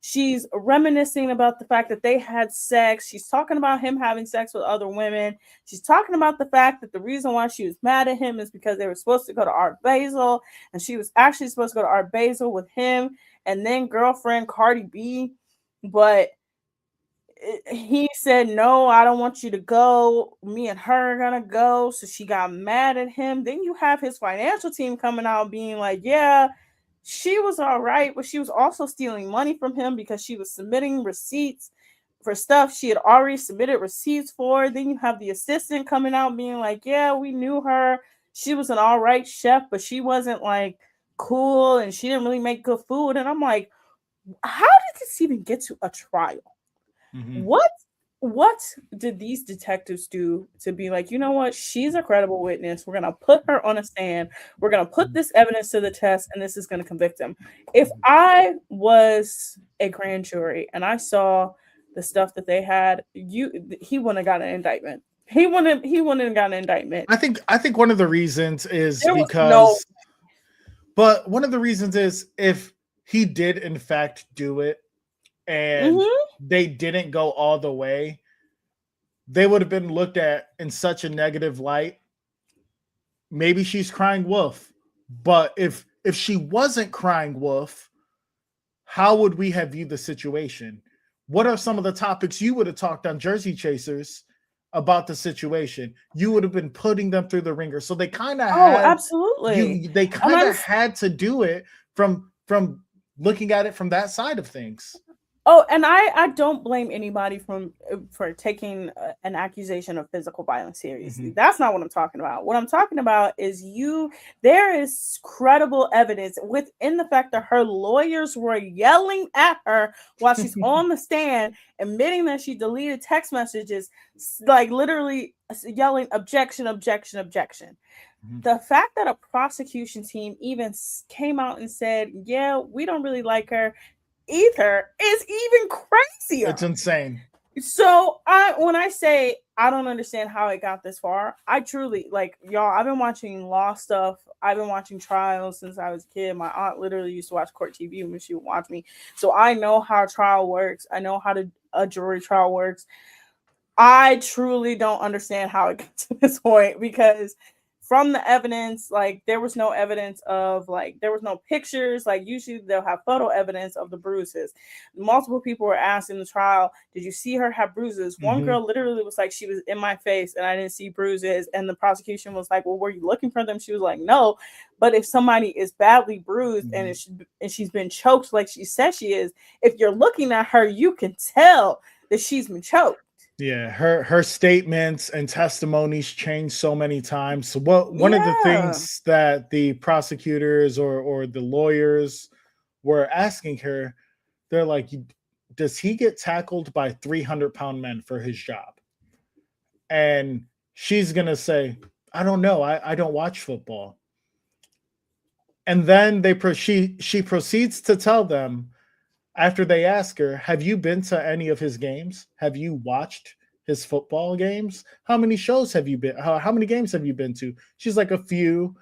She's reminiscing about the fact that they had sex. She's talking about him having sex with other women. She's talking about the fact that the reason why she was mad at him is because they were supposed to go to Art Basel, and she was actually supposed to go to Art Basel with him and then girlfriend Cardi B. But he said, no, I don't want you to go. Me and her are going to go. So she got mad at him. Then you have his financial team coming out being like, yeah, she was all right, but she was also stealing money from him because she was submitting receipts for stuff she had already submitted receipts for. Then you have the assistant coming out being like, yeah, we knew her. She was an all right chef, but she wasn't like cool and she didn't really make good food. And I'm like, how did this even get to a trial? Mhm. What did these detectives do to be like, you know what? She's a credible witness. We're going to put her on a stand. We're going to put this evidence to the test, and this is going to convict him. If I was a grand jury and I saw the stuff that they had, he wouldn't have got an indictment. He wouldn't have got an indictment. I think one of the reasons is There was because, but one of the reasons is if he did in fact do it and they didn't go all the way, they would have been looked at in such a negative light. Maybe she's crying wolf, but if she wasn't crying wolf, how would we have viewed the situation? What are some of the topics you would have talked on Jersey Chasers about the situation? You would have been putting them through the ringer. So they kind of absolutely. They kind of had to do it from looking at it from that side of things. Oh, and I don't blame anybody for taking an accusation of physical violence seriously. That's not what I'm talking about. What I'm talking about is there is credible evidence within the fact that her lawyers were yelling at her while she's on the stand, admitting that she deleted text messages, like literally yelling objection, objection, objection. The fact that a prosecution team even came out and said, yeah, we don't really like her either is even crazier. It's insane. So when I say I don't understand how it got this far, I truly, like, y'all, I've been watching law stuff. I've been watching trials since I was a kid. My aunt literally used to watch court TV when she would watch me. So I know how a trial works. I know how a jury trial works. I truly don't understand how it got to this point, because from the evidence, like, there was no evidence of, like, there was no pictures. Like, usually they'll have photo evidence of the bruises. Multiple people were asked in the trial, did you see her have bruises? One girl literally was like, she was in my face and I didn't see bruises. And the prosecution was like, well, were you looking for them? She was like, no. But if somebody is badly bruised and she's been choked like she says she is, if you're looking at her, you can tell that she's been choked. Yeah, her statements and testimonies changed so many times. So one of the things that the prosecutors or the lawyers were asking her, they're like, does he get tackled by 300-pound men for his job? And she's going to say, I don't know. I don't watch football. And then she proceeds to tell them, after they ask her, have you been to any of his games? Have you watched his football games? How many shows have you been? How many games have you been to? She's like, a few.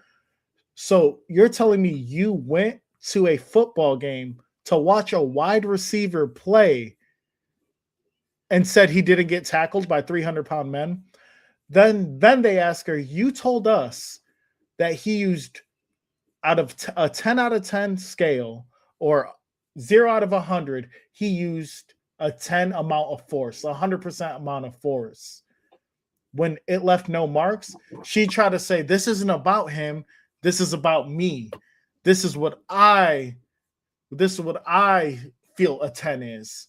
So you're telling me you went to a football game to watch a wide receiver play and said he didn't get tackled by 300-pound men? Then they ask her, you told us that he used, out of a 10 out of 10 scale, or 0 out of 100, he used a 10 amount of force, 100% amount of force. When it left no marks, she tried to say, this isn't about him. This is about me. This is what I feel a 10 is.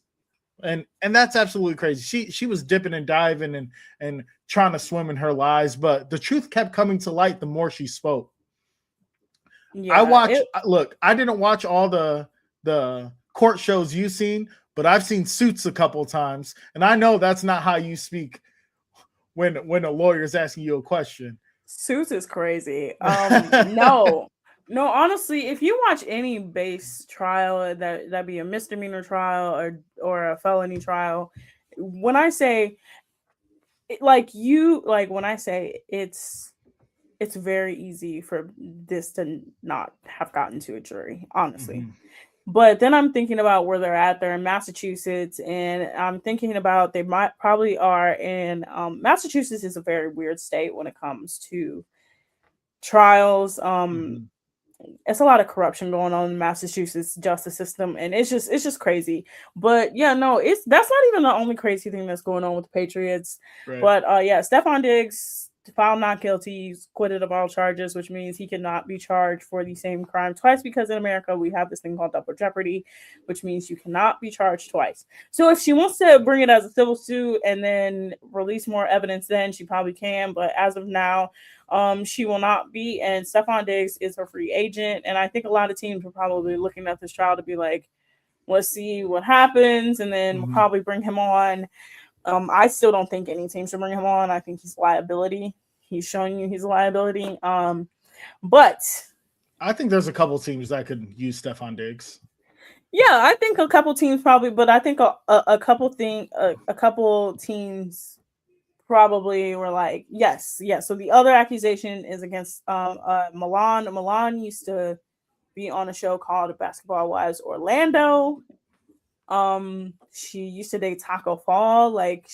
And that's absolutely crazy. She was dipping and diving and trying to swim in her lies, but the truth kept coming to light the more she spoke. Yeah, I didn't watch all the court shows you've seen, but I've seen Suits a couple of times, and I know that's not how you speak when a lawyer is asking you a question. Suits is crazy. No, honestly, if you watch any base trial, that be a misdemeanor trial or a felony trial, when I say it's very easy for this to not have gotten to a jury, honestly. But then I'm thinking about where they're at. They're in Massachusetts, and I'm thinking about they probably are in Massachusetts is a very weird state when it comes to trials. It's a lot of corruption going on in the Massachusetts justice system, and it's just crazy. But yeah, no, that's not even the only crazy thing that's going on with the Patriots. Right. But yeah, Stephon Diggs found not guilty. He's acquitted of all charges, which means he cannot be charged for the same crime twice, because in America we have this thing called double jeopardy, which means you cannot be charged twice. So if she wants to bring it as a civil suit and then release more evidence, then she probably can. But as of now, she will not be. And Stefon Diggs is her free agent. And I think a lot of teams are probably looking at this trial to be like, let's see what happens, and then we'll probably bring him on. I still don't think any team should bring him on. I think he's a liability. He's showing you he's a liability. But I think there's a couple teams that could use Stefon Diggs. yeah, I think a couple teams probably, but I think a couple teams probably were like, yes. So the other accusation is against Milan. Milan used to be on a show called Basketball Wives Orlando. She used to date Taco Fall. Like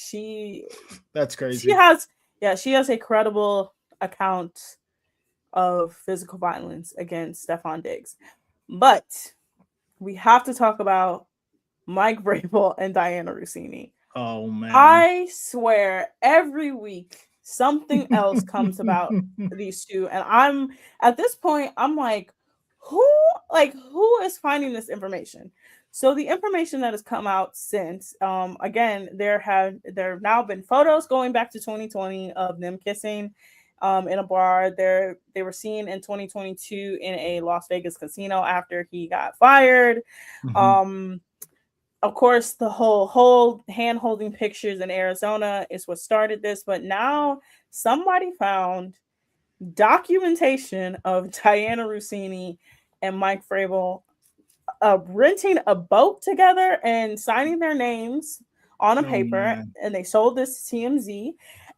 that's crazy. She has a credible account of physical violence against Stefon Diggs. But we have to talk about Mike Vrabel and Diana Russini. Oh man. I swear every week something else comes about these two. And I'm at this point, I'm like, who is finding this information? So the information that has come out since, again, there have now been photos going back to 2020 of them kissing in a bar. They were seen in 2022 in a Las Vegas casino after he got fired. Of course, the whole hand-holding pictures in Arizona is what started this, but now somebody found documentation of Diana Russini and Mike Vrabel renting a boat together and signing their names on a paper, and they sold this to TMZ.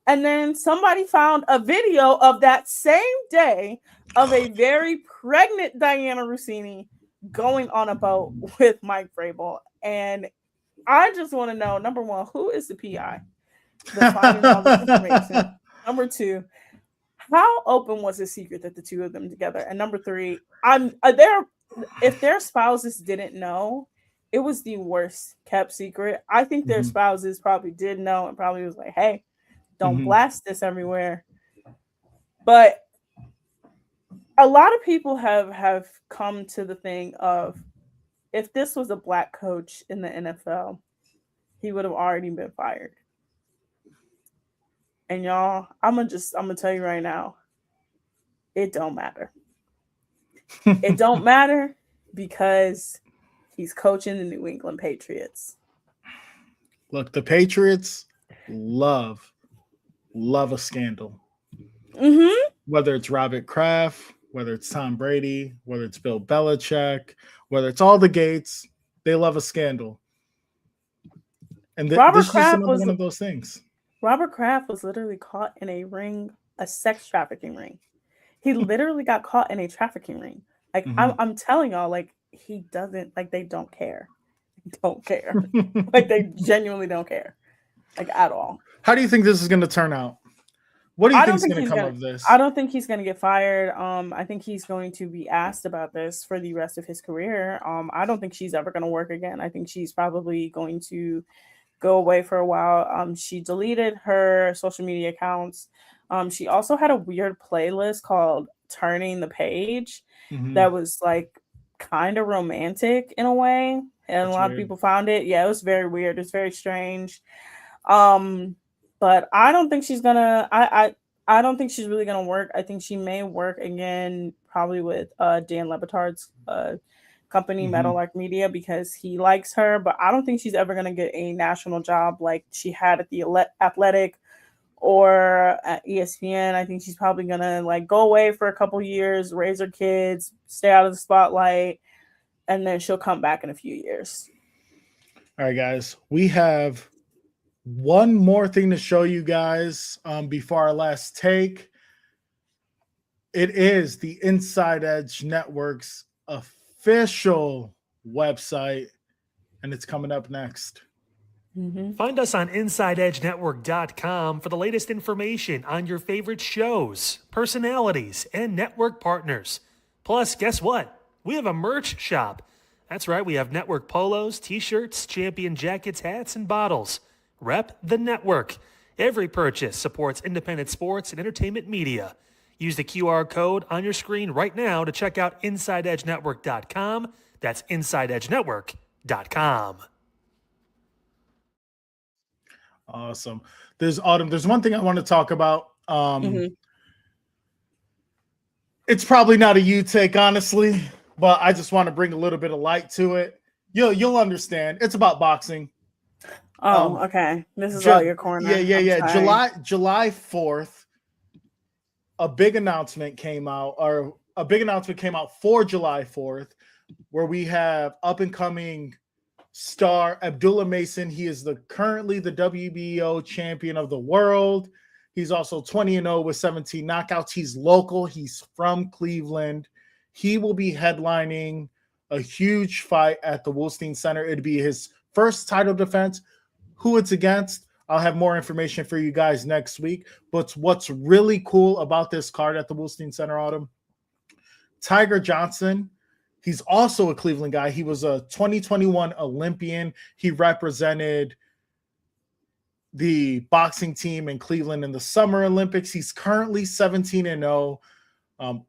And then somebody found a video of that same day of a very pregnant Diana Russini going on a boat with Mike Vrabel. And I just want to know, number one, who is the PI that's finding all this information? Number two, how open was the secret that the two of them together? And number three, if their spouses didn't know, it was the worst kept secret. I think their spouses probably did know and probably was like, hey, don't blast this everywhere. But a lot of people have come to the thing of, if this was a black coach in the NFL, he would have already been fired. And y'all, I'm gonna tell you right now, it don't matter. It don't matter because he's coaching the New England Patriots. Look, the Patriots love a scandal. Whether it's Robert Kraft, whether it's Tom Brady, whether it's Bill Belichick, whether it's all the Gates, they love a scandal. And this is one of those things. Robert Kraft was literally caught in a ring, a sex trafficking ring. He literally got caught in a trafficking ring. Like I'm telling y'all, like he doesn't, like they don't care. Don't care. Like they genuinely don't care. Like at all. How do you think this is going to turn out? What do you think is going to come of this? I don't think he's going to get fired. I think he's going to be asked about this for the rest of his career. I don't think she's ever going to work again. I think she's probably going to go away for a while. She deleted her social media accounts. She also had a weird playlist called Turning the Page that was like kind of romantic in a way. And a lot of people found it. Yeah, it was very weird. It's very strange. But I don't think she's gonna. I don't think she's really gonna work. I think she may work again, probably with Dan Le Batard's company, Meadowlark Media, because he likes her. But I don't think she's ever gonna get a national job like she had at the Athletic or at ESPN. I think she's probably gonna like go away for a couple years, raise her kids, stay out of the spotlight, and then she'll come back in a few years. All right, guys, we have one more thing to show you guys before our last take. It is the Inside Edge Network's official website, and it's coming up next. Find us on InsideEdgeNetwork.com for the latest information on your favorite shows, personalities, and network partners. Plus, guess what? We have a merch shop. That's right, we have network polos, t-shirts, champion jackets, hats, and bottles. Rep the network Every purchase supports independent sports and entertainment media. Use the QR code on your screen right now to check out InsideEdgeNetwork.com. That's InsideEdgeNetwork.com. Awesome. There's one thing I want to talk about. It's probably not a you take, honestly, but I just want to bring a little bit of light to it. You'll understand. It's about boxing. Oh, okay. This is all your corner. Yeah. July 4th, a big announcement came out for July 4th, where we have up and coming star Abdullah Mason. He is currently the WBO champion of the world. He's also 20-0 with 17 knockouts. He's local. He's from Cleveland. He will be headlining a huge fight at the Wolstein Center. It'd be his first title defense. Who it's against, I'll have more information for you guys next week. But what's really cool about this card at the Wolstein Center, Autumn, Tiger Johnson, he's also a Cleveland guy. He was a 2021 Olympian. He represented the boxing team in Cleveland in the Summer Olympics. He's currently 17-0.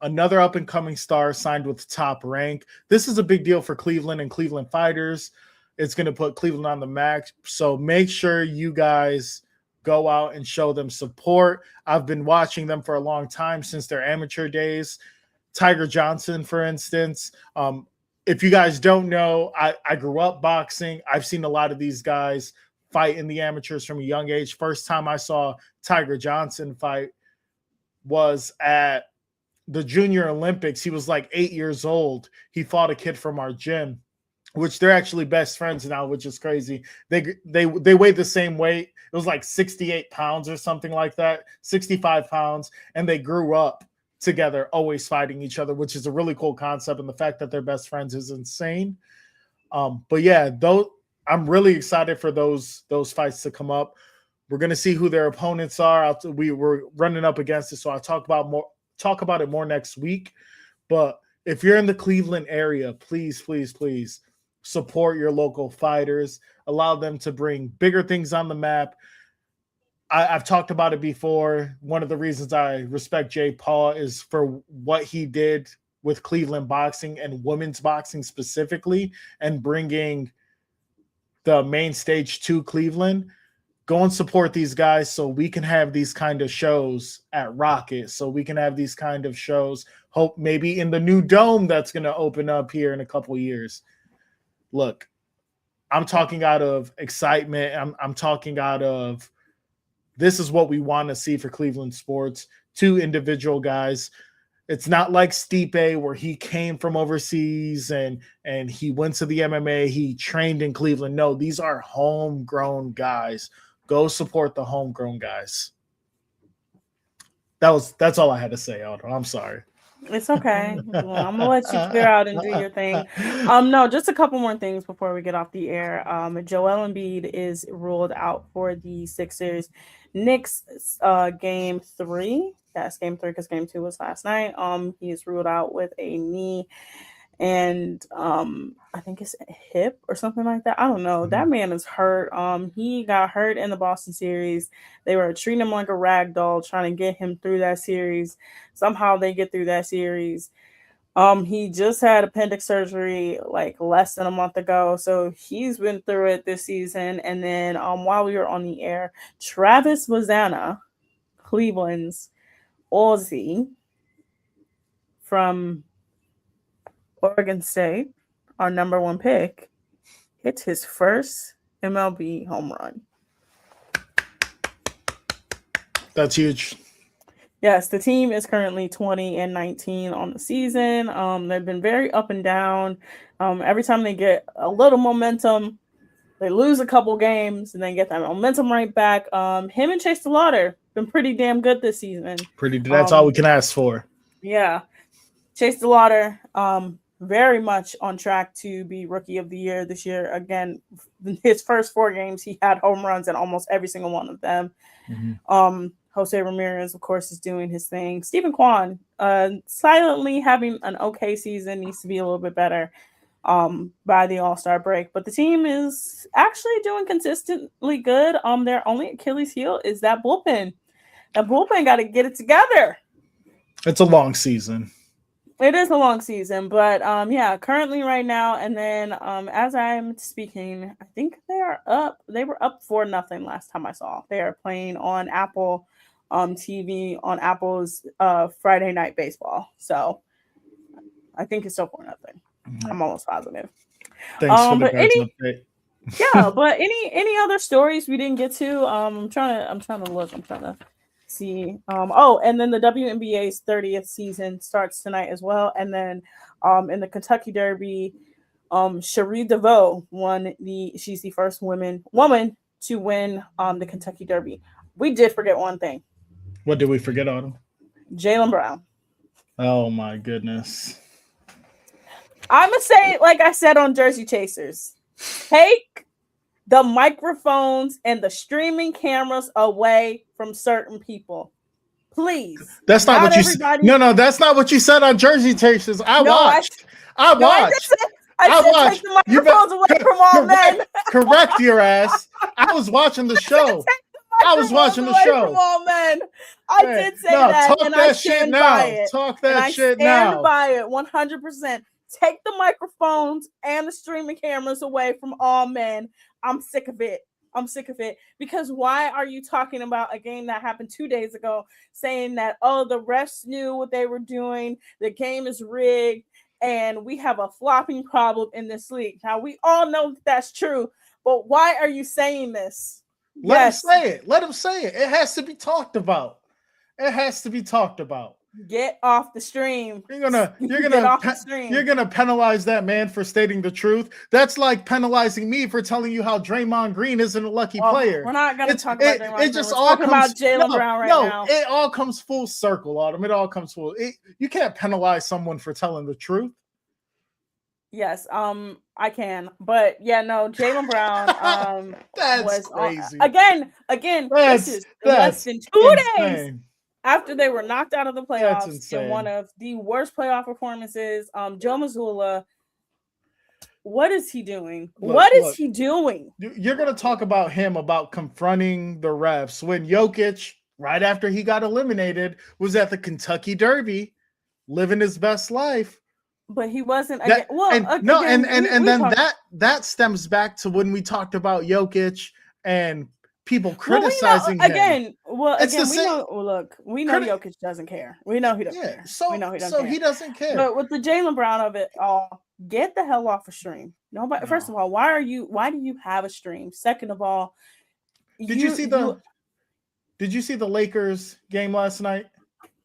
Another up-and-coming star signed with Top Rank. This is a big deal for Cleveland and Cleveland fighters. It's going to put Cleveland on the map. So make sure you guys go out and show them support. I've been watching them for a long time, since their amateur days. Tiger Johnson, for instance. If you guys don't know, I grew up boxing. I've seen a lot of these guys fight in the amateurs from a young age. First time I saw Tiger Johnson fight was at the Junior Olympics. He was like 8 years old. He fought a kid from our gym, which they're actually best friends now, which is crazy. They weigh the same weight. It was like 68 pounds or something like that, 65 pounds. And they grew up together, always fighting each other, which is a really cool concept. And the fact that they're best friends is insane. But yeah, I'm really excited for those fights to come up. We're going to see who their opponents are. We were running up against it, so I'll talk about it more next week. But if you're in the Cleveland area, please support your local fighters. Allow them to bring bigger things on the map. I've talked about it before. One of the reasons I respect Jay Paul is for what he did with Cleveland boxing and women's boxing specifically, and bringing the main stage to Cleveland. Go and support these guys so we can have these kind of shows at Rocket, so we can have these kind of shows, hope maybe in the new dome that's going to open up here in a couple years. Look, I'm talking out of excitement. I'm talking out of, this is what we want to see for Cleveland sports. Two individual guys. It's not like Stipe, where he came from overseas and he went to the MMA. He trained in Cleveland. No, these are homegrown guys. Go support the homegrown guys. That's all I had to say, Otto. I'm sorry. It's okay. Well, I'm gonna let you clear out and do your thing. No, just a couple more things before we get off the air. Joel Embiid is ruled out for the Sixers Knicks game 3. Yes, game 3, because game 2 was last night. He is ruled out with a knee and I think it's a hip or something like that. I don't know. Mm-hmm. That man is hurt. He got hurt in the Boston series. They were treating him like a rag doll, trying to get him through that series. Somehow they get through that series. He just had appendix surgery like less than a month ago, so he's been through it this season. And then while we were on the air, Travis Wazana, Cleveland's Aussie from Oregon State, our number 1 pick, hits his first MLB home run. That's huge. Yes, the team is currently 20-19 on the season. They've been very up and down. Every time they get a little momentum, they lose a couple games and then get that momentum right back. Him and Chase DeLauder been pretty damn good this season. That's all we can ask for. Yeah. Chase DeLauder, very much on track to be Rookie of the Year this year. Again, his first 4 games, he had home runs in almost every single one of them. Mm-hmm. Jose Ramirez, of course, is doing his thing. Stephen Kwan, silently having an okay season, needs to be a little bit better. by the All-Star break. But the team is actually doing consistently good. Their only Achilles heel is that bullpen. That bullpen got to get it together. It's a long season. It is a long season, but currently right now, and then as I'm speaking, I think they are up. They were up 4-0 last time I saw. They are playing on Apple TV on Apple's Friday Night Baseball. So I think it's still 4-0. I'm almost positive. Thanks for the guys update. Yeah, but any other stories we didn't get to? I'm trying to look. I'm trying to see. And then the WNBA's 30th season starts tonight as well. And then in the Kentucky Derby, Cherie DeVoe she's the first woman to win the Kentucky Derby. We did forget one thing. What did we forget, Autumn? Jaylen Brown. Oh my goodness. I'm gonna say it like I said on Jersey Chasers. Take the microphones and the streaming cameras away from certain people. Please. That's not what you said. No, that's not what you said on Jersey Chasers. I watched. I watched. I said take the microphones away from all men. Correct your ass. I was watching the show. I was watching the show. From all men. I did say that. Talk that shit now. Talk that shit now. I stand by it 100%. Take the microphones and the streaming cameras away from all men. I'm sick of it. Because why are you talking about a game that happened 2 days ago saying that, the refs knew what they were doing, the game is rigged, and we have a flopping problem in this league? Now, we all know that's true, but why are you saying this? Let him say it. It has to be talked about. Get off the stream. You're gonna penalize that man for stating the truth. That's like penalizing me for telling you how Draymond Green isn't a lucky player. We're not gonna talk about Draymond Green. It just we're all talking comes about Jaylen Brown right now. It all comes full circle, Autumn. It all comes full. You can't penalize someone for telling the truth. Yes, I can, but Jaylen Brown that's was crazy. Again, this is less than 2 days after they were knocked out of the playoffs in one of the worst playoff performances. Joe Mazzulla, what is he doing? What is he doing? You're going to talk about him about confronting the refs when Jokic, right after he got eliminated, was at the Kentucky Derby, living his best life. But he wasn't. Then that stems back to when we talked about Jokic and people criticizing him. We know Jokic doesn't care. We know he doesn't care. We know he doesn't care. He doesn't care. But with the Jaylen Brown of it all, get the hell off a stream. Nobody. No. First of all, why do you have a stream? Second of all, did you see the Lakers game last night?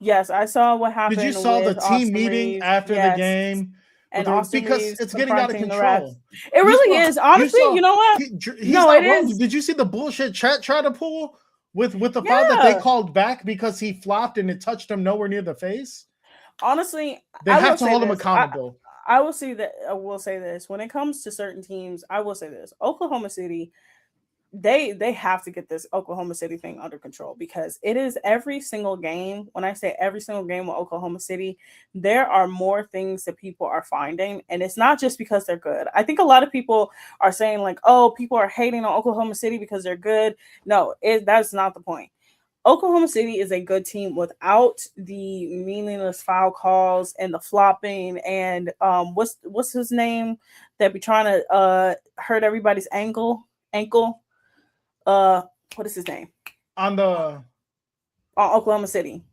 Yes, I saw what happened. Did you saw the team Austin meeting Reeves, after the game? And because it's getting out of control. It really is. Honestly, you know what? It is. Did you see the bullshit Chet try to pull with the foul that they called back because he flopped and it touched him nowhere near the face? Honestly, they have to hold him accountable. I will say this. When it comes to certain teams, I will say this. Oklahoma City, they have to get this Oklahoma City thing under control because it is every single game. When I say every single game with Oklahoma City, there are more things that people are finding. And it's not just because they're good. I think a lot of people are saying like, people are hating on Oklahoma City because they're good. No, that's not the point. Oklahoma City is a good team without the meaningless foul calls and the flopping and what's his name that be trying to hurt everybody's ankle. What is his name? On Oklahoma City.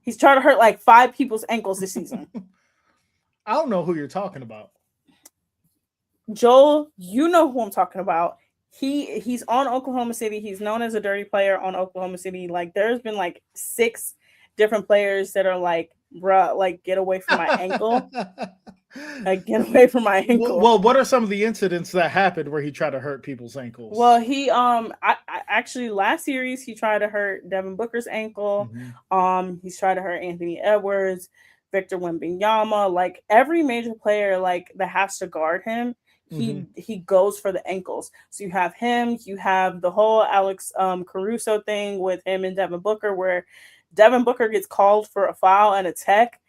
He's trying to hurt like 5 people's ankles this season. I don't know who you're talking about. Joel, you know who I'm talking about. He's on Oklahoma City. He's known as a dirty player on Oklahoma City. Like there's been like 6 different players that are like, bruh, like get away from my ankle. Like get away from my ankle. Well, what are some of the incidents that happened where he tried to hurt people's ankles? Well, he I actually last series he tried to hurt Devin Booker's ankle. Mm-hmm. He's tried to hurt Anthony Edwards, Victor Wembanyama, like every major player like that has to guard him. He goes for the ankles. So you have him, you have the whole Alex Caruso thing with him and Devin Booker, where Devin Booker gets called for a foul and a tech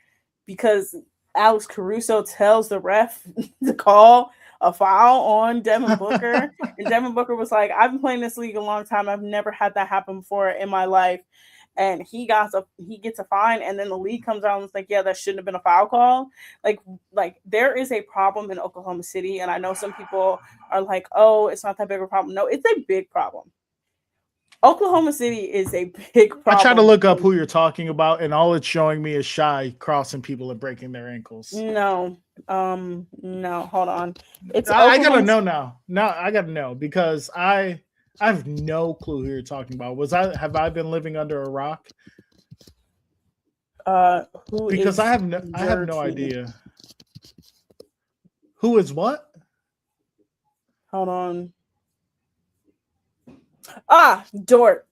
because Alex Caruso tells the ref to call a foul on Devin Booker. And Devin Booker was like, I've been playing this league a long time. I've never had that happen before in my life. And he gets a fine, and then the league comes out and it's like, yeah, that shouldn't have been a foul call. Like there is a problem in Oklahoma City, and I know some people are like, oh, it's not that big of a problem. No, it's a big problem. Oklahoma City is a big problem. I tried to look up who you're talking about, and all it's showing me is Shy crossing people and breaking their ankles. No, hold on. I gotta know now. Now I gotta know because I have no clue who you're talking about. Have I been living under a rock? Because I have no idea. Who is what? Hold on. Dort.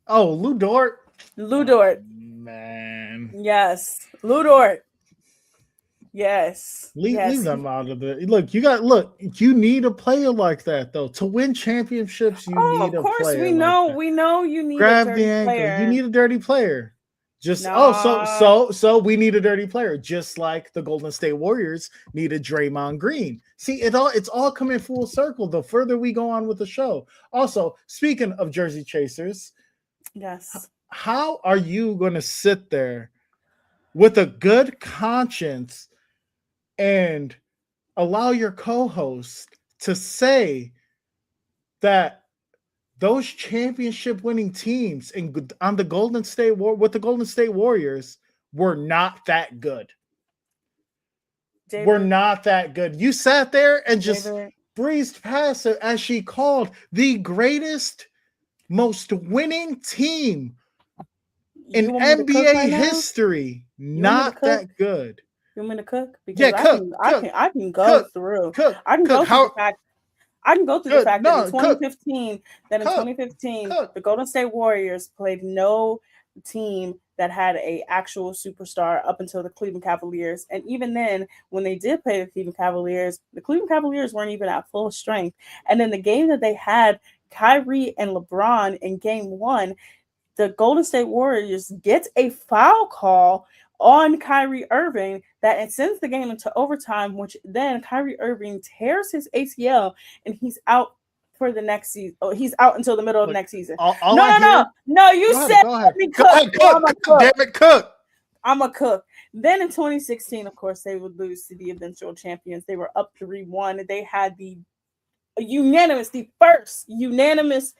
Oh, Lou Dort. Lou Dort. Man. Yes. Lou Dort. Yes. Leave them out of it. You need a player like that though. To win championships, you need a player. Of course, we know you need grab a dirty the ankle. player. You need a dirty player. So we need a dirty player, just like the Golden State Warriors needed Draymond Green. See, it's all coming full circle the further we go on with the show. Also, speaking of Jersey Chasers, yes, how are you going to sit there with a good conscience and allow your co-host to say that those championship-winning teams on the Golden State with the Golden State Warriors were not that good? David, we're not that good. You sat there and just breezed past it as she called the greatest, most winning team in NBA history. Not that good. You want me to cook? Because I can go through. I can go through the fact. I can go through the fact that in 2015, the Golden State Warriors played no team that had a actual superstar up until the Cleveland Cavaliers. And even then, when they did play the Cleveland Cavaliers weren't even at full strength. And then the game that they had Kyrie and LeBron in game 1, the Golden State Warriors gets a foul call on Kyrie Irving that sends the game into overtime, which then Kyrie Irving tears his ACL and he's out for the next season. Oh, he's out until the middle of next season. No, you said let me cook. Damn it, cook. I'm a cook. Then in 2016, of course, they would lose to the eventual champions. They were up 3-1. They had the first unanimous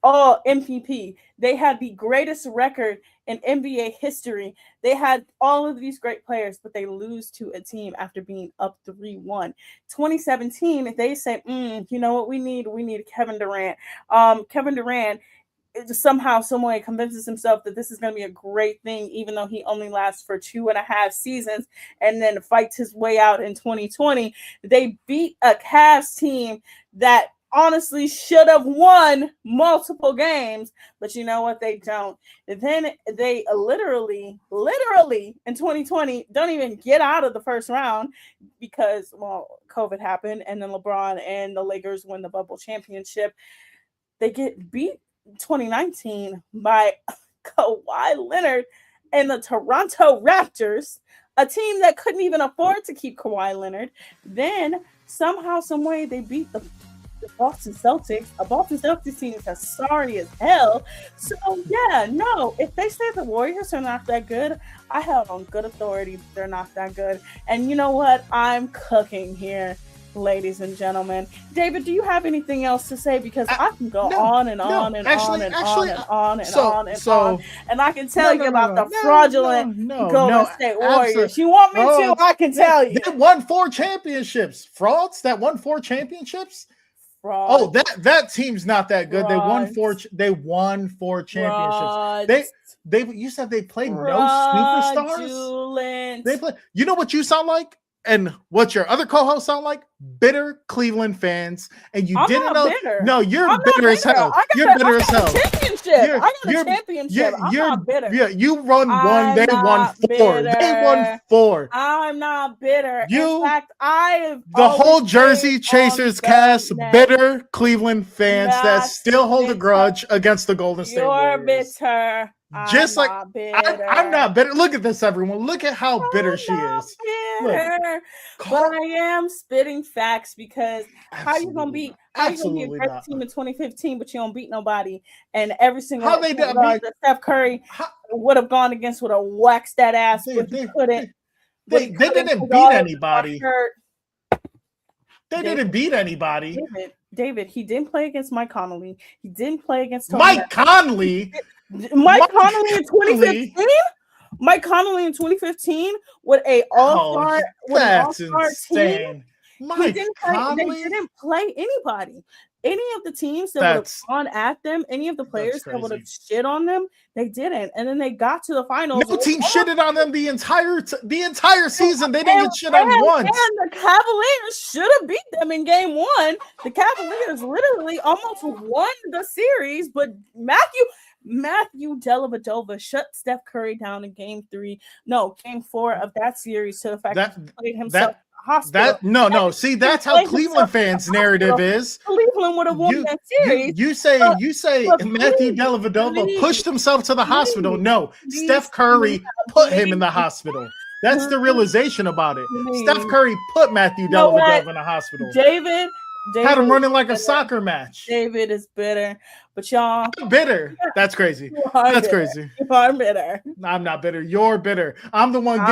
all MVP. They had the greatest record in NBA history. They had all of these great players, but they lose to a team after being up 3-1. 2017, they say, you know what we need? We need Kevin Durant. Kevin Durant somehow, some way convinces himself that this is going to be a great thing, even though he only lasts for 2.5 seasons and then fights his way out in 2020. They beat a Cavs team that honestly should have won multiple games, but you know what? They don't. Then they literally in 2020 don't even get out of the first round because, well, COVID happened, and then LeBron and the Lakers win the bubble championship. They get beat in 2019 by Kawhi Leonard and the Toronto Raptors, a team that couldn't even afford to keep Kawhi Leonard. Then somehow, some way, they beat the Boston Celtics, a Boston Celtics team that's sorry as hell. So yeah, no, if they say the Warriors are not that good, I have on good authority they're not that good. And you know what? I'm cooking here, ladies and gentlemen. David, do you have anything else to say? Because I can go on and on and on and on and I can tell you about the fraudulent Golden State Warriors. You want me to? I can tell you. They won 4 championships. Frauds that won 4 championships? Fraud. Oh, that team's not that good. Frauds. They won 4 championships. They you said they played no superstars. They play. You know what you sound like, and what your other co-hosts sound like? Bitter Cleveland fans. And you didn't know. Bitter. No, you're bitter as hell. You're bitter as hell. I got a championship. I'm not bitter. Yeah, you run one, they won four. Bitter. They won four. I'm not bitter. You, in fact, the whole Jersey Chasers cast, bitter Cleveland fans that still hold a grudge against the Golden State Warriors. You're bitter. Just like I'm not bitter. Look at this, everyone. Look at how bitter she is. Bitter, but I am spitting facts because how you gonna be a great team in 2015, but you don't beat nobody, and every single that Steph Curry would have gone against would have waxed that ass, but he couldn't. They didn't beat anybody. They didn't beat anybody. David, he didn't play against Mike Conley. He didn't play against Mike Conley. Mike Conley in 2015. Mike Conley in 2015 with an all-star, team. Mike Conley. They didn't play anybody. Any of the teams that would have gone at them, any of the players that would have shit on them, they didn't. And then they got to the finals. No team shitted on them the entire season. They didn't get shit on once. And the Cavaliers should have beat them in game one. The Cavaliers literally almost won the series, but Matthew Dellavedova shut Steph Curry down in game 4 of that series to the fact that he played himself hospital. See, that's how Cleveland fans' narrative is. Cleveland would have won that series. You say Matthew Dellavedova pushed himself to the hospital. No, Steph Curry put him in the hospital. That's the realization about it. Steph Curry put Matthew Dellavedova in the hospital. David had him running like a soccer match. David is bitter, but y'all bitter. That's crazy. That's crazy. You are bitter. I'm not bitter. You're bitter. I'm the one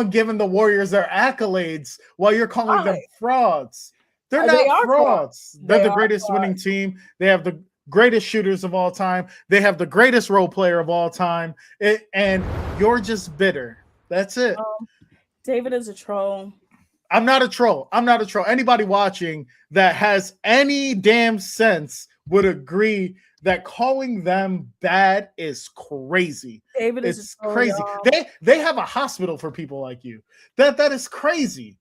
giving the Warriors their accolades while you're calling them frauds. They're not frauds. They're the greatest winning team. They have the greatest shooters of all time. They have the greatest role player of all time. And you're just bitter. That's it. David is a troll. I'm not a troll. Anybody watching that has any damn sense would agree that calling them bad is crazy. David is crazy. They have a hospital for people like you. That is crazy.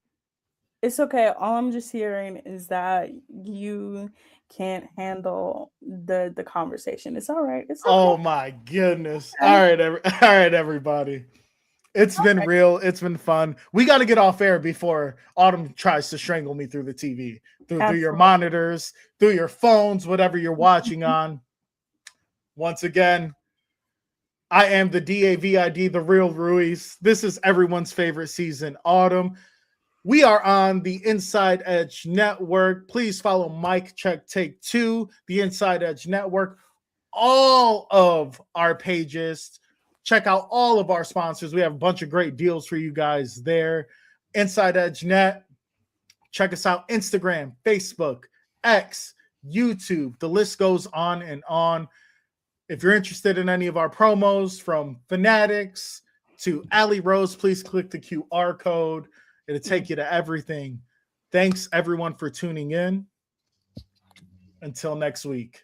It's okay. All I'm just hearing is that you can't handle the conversation. It's all right. It's okay. Oh my goodness. All right, everybody. It's been real. It's been fun. We got to get off air before Autumn tries to strangle me through the TV, through your monitors, through your phones, whatever you're watching on. Once again, I am the DAVID, the real Ruiz. This is everyone's favorite season, Autumn. We are on the Inside Edge Network. Please follow Mike Check Take 2, the Inside Edge Network, all of our pages. Check out all of our sponsors. We have a bunch of great deals for you guys there. Inside Edge Net. Check us out. Instagram, Facebook, X, YouTube. The list goes on and on. If you're interested in any of our promos from Fanatics to Allie Rose, please click the QR code. It'll take you to everything. Thanks, everyone, for tuning in. Until next week.